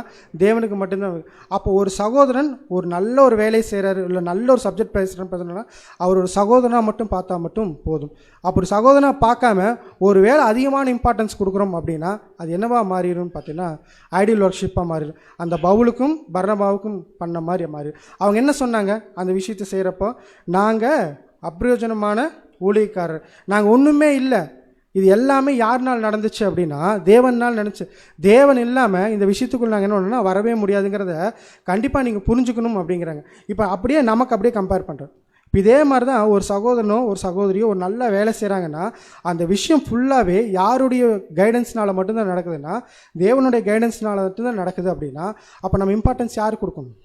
தேவனுக்கு மட்டும்தான். அப்போ ஒரு சகோதரன் ஒரு நல்ல ஒரு வேலை செய்கிறாரு இல்லை நல்ல ஒரு சப்ஜெக்ட் பேசுகிறேன்னு பார்த்தீங்கன்னா அவர் ஒரு சகோதரனாக மட்டும் பார்த்தா மட்டும் போதும். அப்படி சகோதரனாக பார்க்காம ஒரு வேலை அதிகமான இம்பார்ட்டன்ஸ் கொடுக்குறோம் அப்படின்னா அது என்னவா மாறிடும்னு பார்த்தீங்கன்னா ஐடியல் ஒர்ஷிப்பாக மாறிடும். அந்த பவுலுக்கும் பர்னபாவுக்கும் பண்ண மாதிரி மாறிடும். அவங்க என்ன சொன்னாங்க அந்த விஷயத்தை செய்கிறப்போ, நாங்கள் அப்பிரயோஜனமான ஊழியக்காரர், நாங்கள் ஒன்றுமே இல்லை, இது எல்லாமே யாருனால் நடந்துச்சு அப்படின்னா தேவனால் நினச்சி. தேவன் இல்லாமல் இந்த விஷயத்துக்குள்ள நாங்கள் என்ன பண்ணோம்னா வரவே முடியாதுங்கிறத கண்டிப்பாக நீங்கள் புரிஞ்சுக்கணும் அப்படிங்கிறாங்க. இப்போ அப்படியே நமக்கு அப்படியே கம்பேர் பண்ணுறோம். இப்போ இதே மாதிரி தான் ஒரு சகோதரனோ ஒரு சகோதரியோ ஒரு நல்ல வேலை செய்கிறாங்கன்னா அந்த விஷயம் ஃபுல்லாகவே யாருடைய கைடன்ஸ்னால் மட்டும்தான் நடக்குதுன்னா தேவனுடைய கைடன்ஸ்னால் மட்டும்தான் நடக்குது அப்படின்னா அப்போ நம்ம இம்பார்ட்டன்ஸ் யாருக்கு கொடுக்கணும்?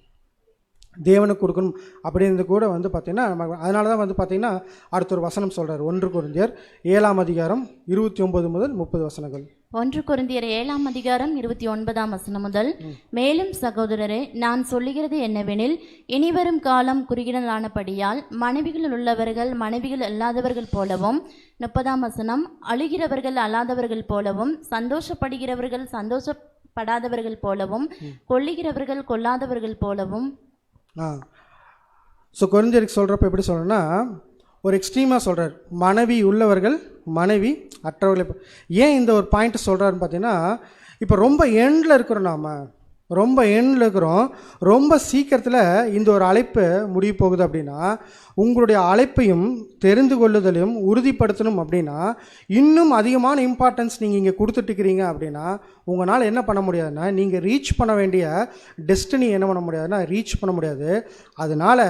தேவனுக்கு கொடுக்கணும் அப்படின்றது கூட வந்து பார்த்திங்கன்னா அதனால தான் வந்து பார்த்திங்கன்னா அடுத்த ஒரு வசனம் சொல்கிறார். 1 கொரிந்தியர் 7ஆம் அதிகாரம் 29 முதல் 30 வசனங்கள். 1 கொரிந்தியர் 7ஆம் அதிகாரம் 29ஆம் வசனம் முதல். மேலும் சகோதரரே, நான் சொல்லுகிறது என்னவெனில், இனிவரும் காலம் குறுகினதானபடியால் மனைவிகள் உள்ளவர்கள் மனைவிகள் அல்லாதவர்கள் போலவும், 30ஆம் வசனம், அழுகிறவர்கள் அல்லாதவர்கள் போலவும், சந்தோஷப்படுகிறவர்கள் சந்தோஷப்படாதவர்கள் போலவும், கொல்லுகிறவர்கள் கொல்லாதவர்கள் போலவும். ஸோ கொரிந்தியருக்கு சொல்கிறப்ப எப்படி சொல்கிறேன்னா ஒரு எக்ஸ்ட்ரீமாக சொல்கிறார், மனைவி உள்ளவர்கள் மனைவி அற்றவர்களை. ஏன் இந்த ஒரு பாயிண்ட் சொல்கிறாருன்னு பார்த்தீங்கன்னா இப்போ ரொம்ப எண்டில் இருக்கிறோம், ரொம்ப எண்டில் இருக்கிறோம், ரொம்ப சீக்கிரத்தில் இந்த ஒரு அழைப்பு முடிய போகுது அப்படின்னா உங்களுடைய அழைப்பையும் தெரிந்து கொள்ளுதலையும் உறுதிப்படுத்தணும் அப்படின்னா இன்னும் அதிகமான இம்பார்ட்டன்ஸ் நீங்கள் இங்கே கொடுத்துட்டுருக்கிறீங்க அப்படின்னா உங்களால் என்ன பண்ண முடியாதுன்னா நீங்கள் ரீச் பண்ண வேண்டிய டெஸ்டினி என்ன பண்ண முடியாதுன்னா ரீச் பண்ண முடியாது. அதனால்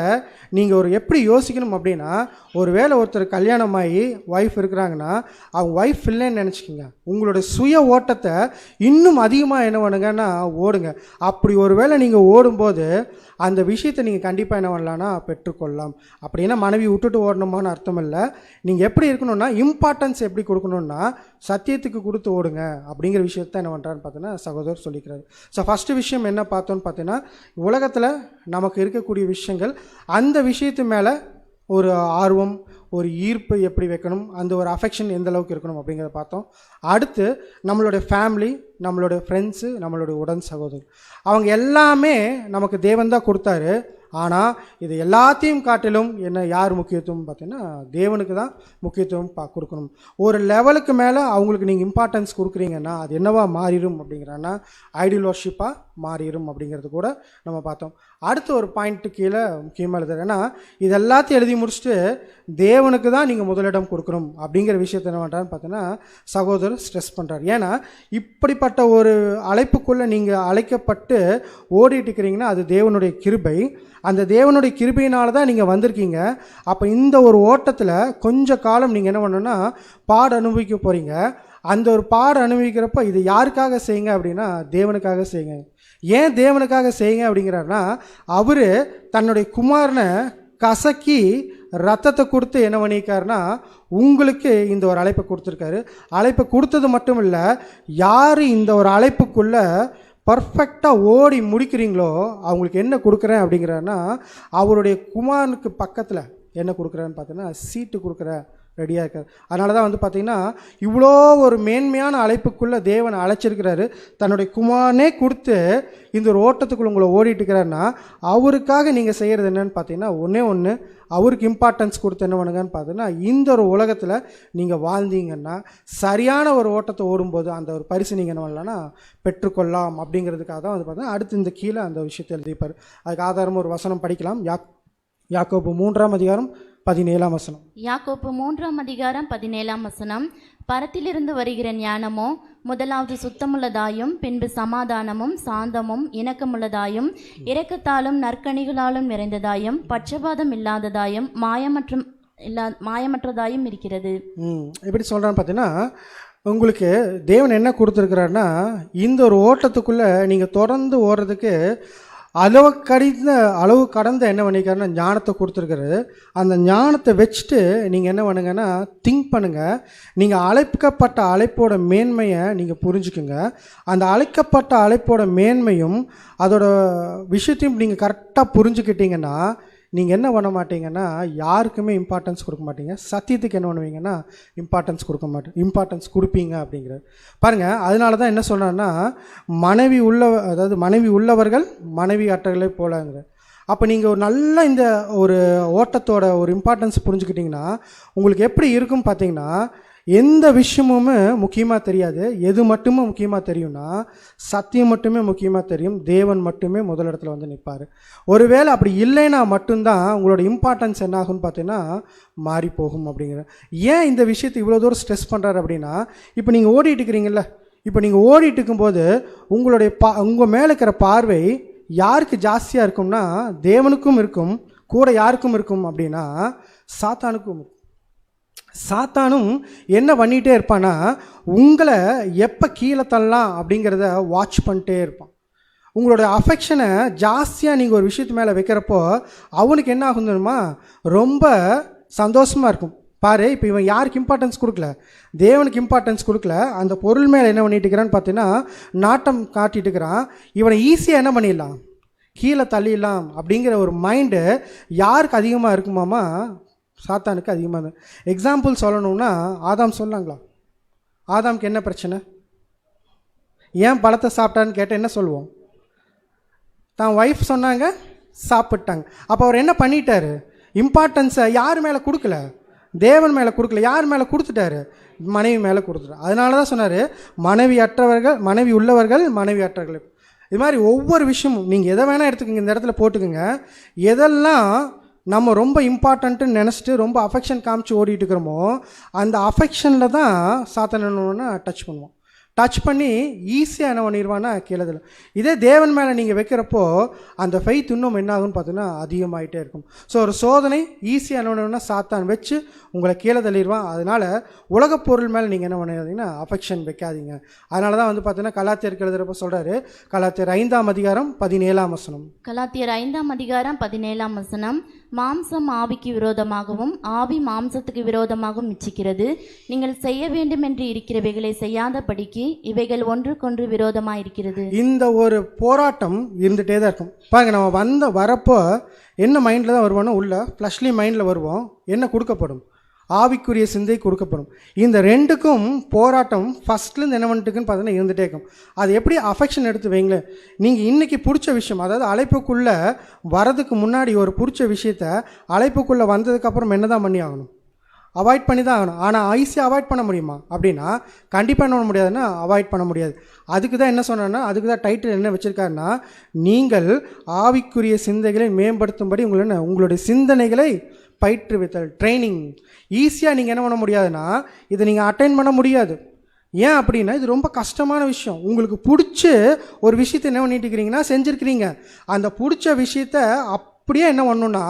நீங்கள் ஒரு எப்படி யோசிக்கணும் அப்படின்னா ஒரு வேளை ஒருத்தர் கல்யாணமாகி ஒய்ஃப் இருக்கிறாங்கன்னா அவங்க ஒய்ஃப் இல்லைன்னு நினச்சிக்கோங்க, உங்களுடைய சுய ஓட்டத்தை இன்னும் அதிகமாக என்ன பண்ணுங்கன்னா ஓடுங்க. அப்படி ஒரு வேளை நீங்கள் ஓடும்போது அந்த விஷயத்தை நீங்கள் கண்டிப்பாக என்ன பண்ணலான்னா பெற்றுக்கொள்ளலாம். அப்படின்னா மனைவி விட்டுட்டு ஓடணுமான்னு அர்த்தம் இல்லை. நீங்கள் எப்படி இருக்கணும்னா இம்பார்ட்டன்ஸ் எப்படி கொடுக்கணுன்னா சத்தியத்துக்கு கொடுத்து ஓடுங்க அப்படிங்கிற விஷயத்த என்ன பண்ணுறான்னு பார்த்தீங்கன்னா சகோதரர் சொல்லிக்கிறாரு. ஸோ ஃபஸ்ட்டு விஷயம் என்ன பார்த்தோன்னு பார்த்தீங்கன்னா உலகத்தில் நமக்கு இருக்கக்கூடிய விஷயங்கள் அந்த விஷயத்து மேலே ஒரு ஆர்வம் ஒரு ஈர்ப்பு எப்படி வைக்கணும், அந்த ஒரு அஃபெக்ஷன் எந்த அளவுக்கு இருக்கணும் அப்படிங்கிறத பார்த்தோம். அடுத்து நம்மளுடைய ஃபேமிலி, நம்மளுடைய ஃப்ரெண்ட்ஸு, நம்மளுடைய உடன் சகோதரர், அவங்க எல்லாமே நமக்கு தேவன் தான் கொடுத்தாரு. ஆனால் இது எல்லாத்தையும் காட்டிலும் என்ன யார் முக்கியத்துவம் பார்த்தீங்கன்னா தேவனுக்கு தான் முக்கியத்துவம் கொடுக்கணும். ஒரு லெவலுக்கு மேலே அவங்களுக்கு நீங்கள் இம்பார்ட்டன்ஸ் கொடுக்குறீங்கன்னா அது என்னவா மாறிடும் அப்படிங்கிறன்னா ஐடியல் வர்ஷிப்பாக மாறிடும் அப்படிங்கிறது கூட நம்ம பார்த்தோம். அடுத்த ஒரு பாயிண்ட்டு கீழே முக்கியமாக எழுதுறேன்னா இது எல்லாத்தையும் எழுதி முடிச்சுட்டு தேவனுக்கு தான் நீங்கள் முதலிடம் கொடுக்கணும் அப்படிங்கிற விஷயத்தை என்ன பண்ணுறான்னு பார்த்தீங்கன்னா சகோதரர் ஸ்ட்ரெஸ் பண்ணுறார். ஏன்னா இப்படிப்பட்ட ஒரு அழைப்புக்குள்ளே நீங்கள் அழைக்கப்பட்டு ஓடிட்டு இருக்கிறீங்கன்னா அது தேவனுடைய கிருபை. அந்த தேவனுடைய கிருபையினால தான் நீங்கள் வந்திருக்கீங்க. அப்போ இந்த ஒரு ஓட்டத்தில் கொஞ்ச காலம் நீங்கள் என்ன பண்ணணும்னா பாட அனுபவிக்க போகிறீங்க. அந்த ஒரு பாட அனுபவிக்கிறப்ப இது யாருக்காக செய்யுங்க அப்படின்னா தேவனுக்காக செய்யுங்க. ஏன் தேவனுக்காக செய்யுங்க அப்படிங்கிறாருன்னா அவர் தன்னுடைய குமாரனை கசக்கி ரத்தத்தை கொடுத்து என்ன பண்ணியிருக்காருன்னா உங்களுக்கு இந்த ஒரு அழைப்பை கொடுத்துருக்காரு. அழைப்பை கொடுத்தது மட்டும் இல்லை, யார் இந்த ஒரு அழைப்புக்குள்ளே பர்ஃபெக்டாக ஓடி முடிக்கிறீங்களோ அவங்களுக்கு என்ன கொடுக்குறேன் அப்படிங்கிறாருன்னா, அவருடைய குமாரனுக்கு பக்கத்தில் என்ன கொடுக்குறேன்னு பார்த்தீங்கன்னா சீட்டு கொடுக்குற ரெடியாக இருக்கார். அதனால தான் வந்து பார்த்திங்கன்னா இவ்வளோ ஒரு மேன்மையான அழைப்புக்குள்ளே தேவன் அழைச்சிருக்கிறாரு. தன்னுடைய குமாரனே கொடுத்து இந்த ஒரு ஓட்டத்துக்குள்ளே உங்களை ஓடிட்டு இருக்கிறாருன்னா, அவருக்காக நீங்கள் செய்கிறது என்னன்னு பார்த்தீங்கன்னா ஒன்று அவருக்கு இம்பார்ட்டன்ஸ் கொடுத்து என்ன பண்ணுங்கன்னு பார்த்தீங்கன்னா, இந்த ஒரு உலகத்தில் நீங்கள் வாழ்ந்தீங்கன்னா சரியான ஒரு ஓட்டத்தை ஓடும்போது அந்த ஒரு பரிசு நீங்கள் என்ன பண்ணலான்னா பெற்றுக்கொள்ளலாம். அப்படிங்கிறதுக்காக தான் வந்து பார்த்தீங்கன்னா அடுத்து இந்த கீழே அந்த விஷயத்தை எழுதிப்பார். அதுக்கு ஆதாரமாக ஒரு வசனம் படிக்கலாம். யாக்கோபு 3:17. யாக்கோப்பு 3:17. பரத்திலிருந்து வருகிற ஞானமோ முதலாவது சுத்தமுள்ளதாயும் பின்பு சமாதானமும் சாந்தமும் இணக்கமுள்ளதாயும் இரக்கத்தாலும் நற்கனிகளாலும் நிறைந்ததாயும் பட்சபாதம் இல்லாததாயும் மாயமற்றதாயும் இருக்கிறது. எப்படி சொல்கிறான்னு பார்த்தீங்கன்னா, உங்களுக்கு தேவன் என்ன கொடுத்துருக்கிறாருன்னா, இந்த ஒரு ஓட்டத்துக்குள்ளே நீங்கள் தொடர்ந்து ஓடுறதுக்கு அளவு கடந்த என்ன பண்ணிக்காருன்னா ஞானத்தை கொடுத்துருக்கிறது. அந்த ஞானத்தை வச்சுட்டு நீங்கள் என்ன பண்ணுங்கன்னா திங்க் பண்ணுங்கள். நீங்கள் அழைக்கப்பட்ட அழைப்போட மேன்மையை நீங்கள் புரிஞ்சுக்குங்க. அந்த அழைக்கப்பட்ட அழைப்போட மேன்மையும் அதோட விஷயத்தையும் நீங்கள் கரெக்டாக புரிஞ்சுக்கிட்டீங்கன்னா நீங்கள் என்ன பண்ண மாட்டீங்கன்னா யாருக்குமே இம்பார்ட்டன்ஸ் கொடுக்க மாட்டீங்க. சத்தியத்துக்கு என்ன பண்ணுவீங்கன்னா இம்பார்ட்டன்ஸ் கொடுப்பீங்க அப்படிங்கிறது பாருங்கள். அதனால தான் என்ன சொல்கிறேன்னா மனைவி உள்ளவர்கள் மனைவி அற்றகளை போலங்கிற. அப்போ நீங்கள் ஒரு நல்ல இந்த ஒரு ஓட்டத்தோட ஒரு இம்பார்ட்டன்ஸ் புரிஞ்சுக்கிட்டிங்கன்னா உங்களுக்கு எப்படி இருக்கும் பார்த்தீங்கன்னா, எந்த விஷயமுமே முக்கியமாக தெரியாது. எது மட்டுமே முக்கியமாக தெரியும்னா சத்தியம் மட்டுமே முக்கியமாக தெரியும். தேவன் மட்டுமே முதலிடத்தில் வந்து நிற்பார். ஒருவேளை அப்படி இல்லைன்னா மட்டும்தான் உங்களோட இம்பார்ட்டன்ஸ் என்ன ஆகும்னு பார்த்தீங்கன்னா மாறி போகும் அப்படிங்கிற. ஏன் இந்த விஷயத்தை இவ்வளோ தூரம் ஸ்ட்ரெஸ் பண்ணுறாரு அப்படின்னா, இப்போ நீங்கள் ஓடிட்டு இருக்கிறீங்கள, இப்போ நீங்கள் ஓடிட்டு இருக்கும்போது உங்கள் மேலே இருக்கிற பார்வை யாருக்கு ஜாஸ்தியாக இருக்கும்னா தேவனுக்கும் இருக்கும், கூட யாருக்கும் இருக்கும் அப்படின்னா சாத்தானுக்கும். சாத்தானும் என்ன பண்ணிகிட்டே இருப்பான்னா உங்களை எப்போ கீழே தள்ளலாம் அப்படிங்கிறத வாட்ச் பண்ணிட்டே இருப்பான். உங்களோட அஃபெக்ஷனை ஜாஸ்தியாக நீங்கள் ஒரு விஷயத்து மேலே வைக்கிறப்போ அவனுக்கு என்ன ஆகும் தெரியுமா, ரொம்ப சந்தோஷமாக இருக்கும். பாரு, இப்போ இவன் யாருக்கு இம்பார்ட்டன்ஸ் கொடுக்கல, தேவனுக்கு இம்பார்ட்டன்ஸ் கொடுக்கல, அந்த பொருள் மேலே என்ன பண்ணிட்டு இருக்கிறான்னு பார்த்தீங்கன்னா நாட்டம் காட்டிட்டு இருக்கிறான். இவனை ஈஸியாக என்ன பண்ணிடலாம், கீழே தள்ளிடலாம் அப்படிங்கிற ஒரு மைண்டு யாருக்கு அதிகமாக இருக்குமாமா, சாத்தானுக்கு அதிகமாக. எக்ஸாம்பிள் சொல்லணும்னா ஆதாம் சொன்னாங்களா, ஆதாமுக்கு என்ன பிரச்சனை, ஏன் பழத்தை சாப்பிட்டான்னு கேட்டால் என்ன சொல்லுவோம், தான் ஒய்ஃப் சொன்னாங்க சாப்பிட்டாங்க. அப்போ அவர் என்ன பண்ணிட்டாரு, இம்பார்ட்டன்ஸை யார் மேலே கொடுக்கல, தேவன் மேலே கொடுக்கல, யார் மேலே கொடுத்துட்டாரு, மனைவி மேலே கொடுத்துட்டாரு. அதனால தான் சொன்னார் மனைவி உள்ளவர்கள் மனைவி அற்றவர்கள். இது மாதிரி ஒவ்வொரு விஷயமும் நீங்கள் எதை வேணால் எடுத்துக்கோங்க, இந்த இடத்துல போட்டுக்குங்க. எதெல்லாம் நம்ம ரொம்ப இம்பார்ட்டண்ட்டுன்னு நினச்சிட்டு ரொம்ப அஃபெக்ஷன் காமிச்சு ஓடிட்டு இருக்கிறோமோ அந்த அஃபெக்ஷனில் தான் சாத்தான் என்னன்னா டச் பண்ணுவோம். டச் பண்ணி ஈஸியாக என்ன பண்ணிடுவான்னா கீழதில். இதே தேவன் மேலே நீங்கள் வைக்கிறப்போ அந்த ஃபெய்த் இன்னும் என்ன ஆகுன்னு பார்த்தீங்கன்னா அதிகமாகிட்டே இருக்கும். ஸோ ஒரு சோதனை ஈஸியாக என்ன பண்ணுவோம்னா சாத்தான் வச்சு உங்களை கீழே தள்ளிடுவான். அதனால் உலகப் பொருள் மேலே நீங்கள் என்ன பண்ணாதீங்கன்னா அஃபெக்ஷன் வைக்காதீங்க. அதனால தான் வந்து பார்த்தீங்கன்னா கலாத்தியருக்கு எழுதுகிறப்ப சொல்கிறாரு, கலாத்தியர் 5:17. கலாத்தியர் 5:17. மாம்சம் ஆவிக்கு விரோதமாகவும் ஆவி மாம்சத்துக்கு விரோதமாகவும் இச்சிக்கிறது. நீங்கள் செய்ய வேண்டும் என்று இருக்கிறவைகளை செய்யாதபடிக்கு இவைகள் ஒன்றுக்கொன்று விரோதமாக இருக்கிறது. இந்த ஒரு போராட்டம் இருந்துகிட்டே தான் இருக்கும். பாருங்க, நம்ம வரப்போ என்ன மைண்டில் தான் வருவோம்னா உள்ள ஃப்ளஷ்லி மைண்டில் வருவோம். என்ன கொடுக்கப்படும், ஆவிக்குரிய சிந்தை கொடுக்கப்படும். இந்த ரெண்டுக்கும் போராட்டம் ஃபஸ்ட்லேருந்து என்ன பண்ணிட்டுக்குன்னு பார்த்தீங்கன்னா இருந்துகிட்டே இருக்கும். அது எப்படி அஃபெக்ஷன் எடுத்து வைங்களேன். நீங்கள் இன்றைக்கி பிடிச்ச விஷயம், அதாவது அழைப்புக்குள்ளே வரதுக்கு முன்னாடி ஒரு பிடிச்ச விஷயத்த அழைப்புக்குள்ளே வந்ததுக்கப்புறம் என்ன தான் பண்ணி ஆகணும், அவாய்ட் பண்ணி தான் ஆகணும். ஆனால் ஈஸியாக அவாய்ட் பண்ண முடியுமா அப்படின்னா கண்டிப்பாக என்ன பண்ண முடியாதுன்னா அவாய்ட் பண்ண முடியாது. அதுக்கு தான் என்ன சொன்னேன்னா, அதுக்கு தான் டைட்டில் என்ன வச்சுருக்காருன்னா, நீங்கள் ஆவிக்குரிய சிந்தைகளை மேம்படுத்தும்படி உங்களுடைய சிந்தனைகளை பயிற்றுவித்தல், ட்ரைனிங். ஈஸியாக நீங்கள் என்ன பண்ண முடியாதுன்னா இதை நீங்கள் அட்டைன் பண்ண முடியாது. ஏன் அப்படின்னா இது ரொம்ப கஷ்டமான விஷயம். உங்களுக்கு பிடிச்ச ஒரு விஷயத்தை என்ன பண்ணிட்டு இருக்கிறீங்கன்னா செஞ்சுருக்கிறீங்க. அந்த பிடிச்ச விஷயத்த அப்படியே என்ன பண்ணணுன்னா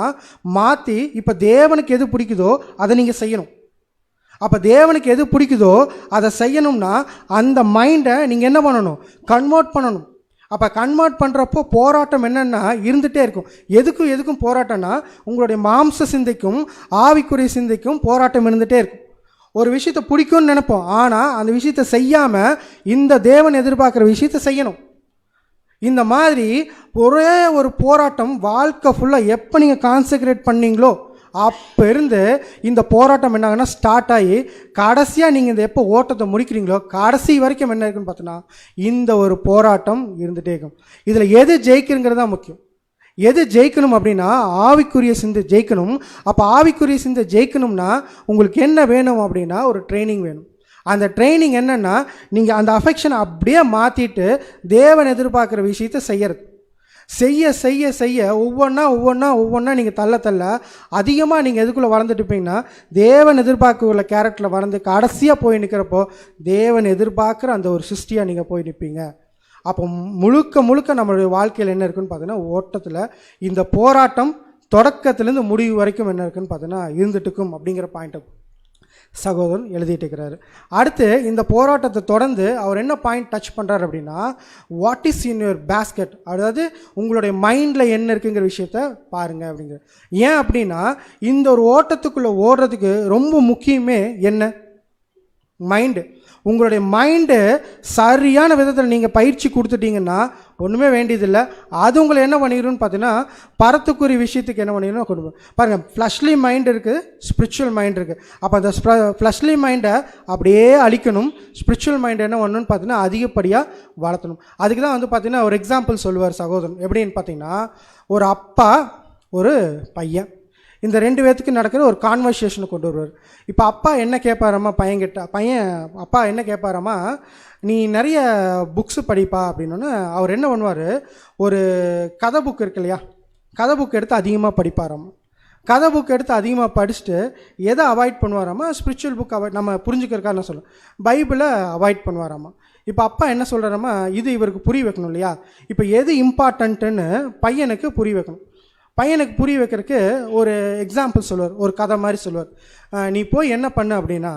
மாற்றி இப்போ தேவனுக்கு எது பிடிக்குதோ அதை நீங்கள் செய்யணும். அப்போ தேவனுக்கு எது பிடிக்குதோ அதை செய்யணும்னா அந்த மைண்டை நீங்கள் என்ன பண்ணணும், கன்வெர்ட் பண்ணணும். அப்போ கன்வெர்ட் பண்ணுறப்போ போராட்டம் என்னென்னா இருந்துகிட்டே இருக்கும். எதுக்கும் போராட்டம்னா உங்களுடைய மாம்ச சிந்தைக்கும் ஆவிக்குரிய சிந்தைக்கும் போராட்டம் இருந்துகிட்டே இருக்கும். ஒரு விஷயத்தை பிடிக்கும்னு நினைப்போம், ஆனால் அந்த விஷயத்தை செய்யாமல் இந்த தேவன் எதிர்பார்க்குற விஷயத்தை செய்யணும். இந்த மாதிரி ஒரே ஒரு போராட்டம் வாழ்க்கை ஃபுல்லாக எப்போ நீங்கள் கான்சென்ட்ரேட் பண்ணீங்களோ அப்போ இருந்து இந்த போராட்டம் என்ன ஆகுனா ஸ்டார்ட் ஆகி கடைசியாக நீங்கள் இந்த எப்போ ஓட்டத்தை முடிக்கிறீங்களோ கடைசி வரைக்கும் என்ன இருக்குன்னு பார்த்தோன்னா இந்த ஒரு போராட்டம் இருந்துகிட்டே இருக்கும். இதில் எது ஜெயிக்கிறங்கிறது தான் முக்கியம். எது ஜெயிக்கணும் அப்படின்னா ஆவிக்குரிய சிந்தை ஜெயிக்கணும். அப்போ ஆவிக்குரிய சிந்தை ஜெயிக்கணும்னா உங்களுக்கு என்ன வேணும் அப்படின்னா ஒரு ட்ரைனிங் வேணும். அந்த ட்ரைனிங் என்னென்னா நீங்கள் அந்த அஃபெக்ஷனை அப்படியே மாற்றிட்டு தேவன் எதிர்பார்க்குற விஷயத்தை செய்யறது. செய்ய செய்ய செய்ய ஒவ்வொன்றா நீங்கள் தள்ள அதிகமாக நீங்கள் எதுக்குள்ளே வளர்ந்துட்டு இருப்பீங்கன்னா தேவன் எதிர்பார்க்குள்ள கேரக்டரில் வளர்ந்து கடைசியாக போய் நிற்கிறப்போ தேவன் எதிர்பார்க்குற அந்த ஒரு சிருஷ்டியாக நீங்கள் போய் நிற்பீங்க. அப்போ முழுக்க நம்மளுடைய வாழ்க்கையில் என்ன இருக்குன்னு பார்த்தீங்கன்னா ஓட்டத்தில் இந்த போராட்டம் தொடக்கத்துலேருந்து முடிவு வரைக்கும் என்ன இருக்குன்னு பார்த்தீங்கன்னா இருந்துட்டுக்கும் அப்படிங்கிற பாயிண்ட்டை சகோதரன் எழுதிட்டு இருக்கிறாரு. அடுத்து இந்த போராட்டத்தை தொடர்ந்து அவர் என்ன பாயிண்ட் டச் பண்ணுறாரு அப்படின்னா what is in your basket, அதாவது உங்களுடைய மைண்டில் என்ன இருக்குங்கிற விஷயத்த பாருங்கள் அப்படிங்கிற. ஏன் அப்படின்னா இந்த ஒரு ஓட்டத்துக்குள்ளே ஓடுறதுக்கு ரொம்ப முக்கியமே என்ன, மைண்டு. உங்களுடைய மைண்டு சரியான விதத்தில் நீங்கள் பயிற்சி கொடுத்துட்டீங்கன்னா ஒன்றுமே வேண்டியதில்லை. அது உங்களை என்ன பண்ணிடும்னு பார்த்தீங்கன்னா பரத்துக்குரிய விஷயத்துக்கு என்ன பண்ணிடணும் கொண்டு பாருங்கள். ஃப்ளஷ்லி மைண்ட் இருக்குது, ஸ்பிரிச்சுவல் மைண்ட் இருக்குது. அப்போ அந்த ஃப்ளஷ்லி மைண்டை அப்படியே அழிக்கணும், ஸ்பிரிச்சுவல் மைண்டை என்ன பண்ணணும்னு பார்த்தீங்கன்னா அதிகப்படியாக வளர்த்தணும். அதுக்கு தான் வந்து பார்த்தீங்கன்னா ஒரு எக்ஸாம்பிள் சொல்லுவார் சகோதரன். எப்படின்னு பார்த்தீங்கன்னா ஒரு அப்பா ஒரு பையன், இந்த 2 பேர்த்துக்கு நடக்கிற ஒரு கான்வர்சேஷனை கொண்டு வருவார். இப்போ அப்பா என்ன கேட்பாராம்மா அப்பா என்ன கேட்பாராம்மா, நீ நிறைய புக்ஸு படிப்பா அப்படின்னோன்னு அவர் என்ன பண்ணுவார், ஒரு கதை புக் இருக்கு இல்லையா, கதை புக் எடுத்து அதிகமாக படிப்பாராம்மா. கதை புக் எடுத்து அதிகமாக படிச்சுட்டு எதை அவாய்ட் பண்ணுவாராம்மா, ஸ்பிரிச்சுவல் புக் அவாய்ட், நம்ம புரிஞ்சுக்கிறக்கா நான் சொல்லுவேன், பைபிளை அவாய்ட் பண்ணுவாராம்மா. இப்போ அப்பா என்ன சொல்கிறாராம்மா, இது இவருக்கு புரிய வைக்கணும் இல்லையா, இப்போ எது இம்பார்ட்டன்ட்டுன்னு பையனுக்கு புரிய வைக்கணும். பையனுக்கு புரிய வைக்கிறதுக்கு ஒரு எக்ஸாம்பிள் சொல்லுவார், ஒரு கதை மாதிரி சொல்லுவார். நீ போய் என்ன பண்ணு அப்படின்னா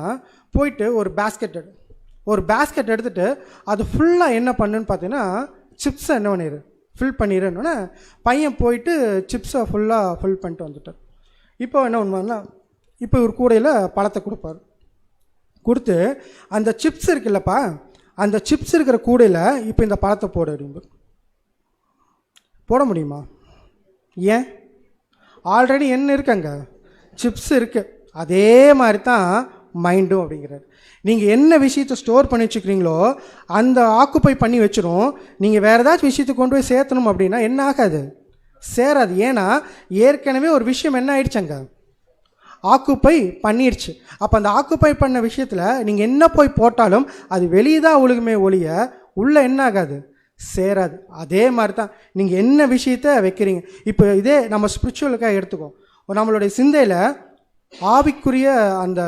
போயிட்டு ஒரு பேஸ்கெட் எடுத்துகிட்டு அது ஃபுல்லாக என்ன பண்ணுன்னு பார்த்தீங்கன்னா சிப்ஸை என்ன பண்ணிடு ஃபில் பண்ணிடுன்னு. பையன் போயிட்டு சிப்ஸை ஃபுல்லாக ஃபில் பண்ணிட்டு வந்துட்டார். இப்போ என்ன பண்ணுவாங்கன்னா இப்போ ஒரு கூடையில் பழத்தை கொடுப்பார். கொடுத்து அந்த சிப்ஸ் இருக்குல்லப்பா, அந்த சிப்ஸ் இருக்கிற கூடையில் இப்போ இந்த பழத்தை போட அப்படின்போம். போட முடியுமா? ஏன்? ஆல்ரெடி என்ன இருக்குங்க, சிப்ஸ் இருக்குது. அதே மாதிரி தான் மைண்டும் அப்படிங்கிறார். நீங்கள் என்ன விஷயத்தை ஸ்டோர் பண்ணி வச்சுக்கிறீங்களோ அந்த ஆக்குப்பை பண்ணி வச்சிரும். நீங்கள் வேறு ஏதாச்சும் விஷயத்தை கொண்டு போய் சேர்த்தணும் அப்படின்னா என்ன ஆகாது, சேராது. ஏன்னா ஏற்கனவே ஒரு விஷயம் என்ன ஆயிடுச்சங்க, ஆக்குப்பை பண்ணிடுச்சு. அப்போ அந்த ஆக்குப்பை பண்ண விஷயத்தில் நீங்கள் என்ன போய் போட்டாலும் அது வெளியே தான் ஒழுகுமே ஒழிய உள்ளே என்ன ஆகாது, சேராது. அதே மாதிரி தான் நீங்கள் என்ன விஷயத்தை வைக்கிறீங்க. இப்போ இதே நம்ம ஸ்பிரிச்சுவலுக்காக எடுத்துக்கோம். நம்மளுடைய சிந்தையில் ஆவிக்குரிய அந்த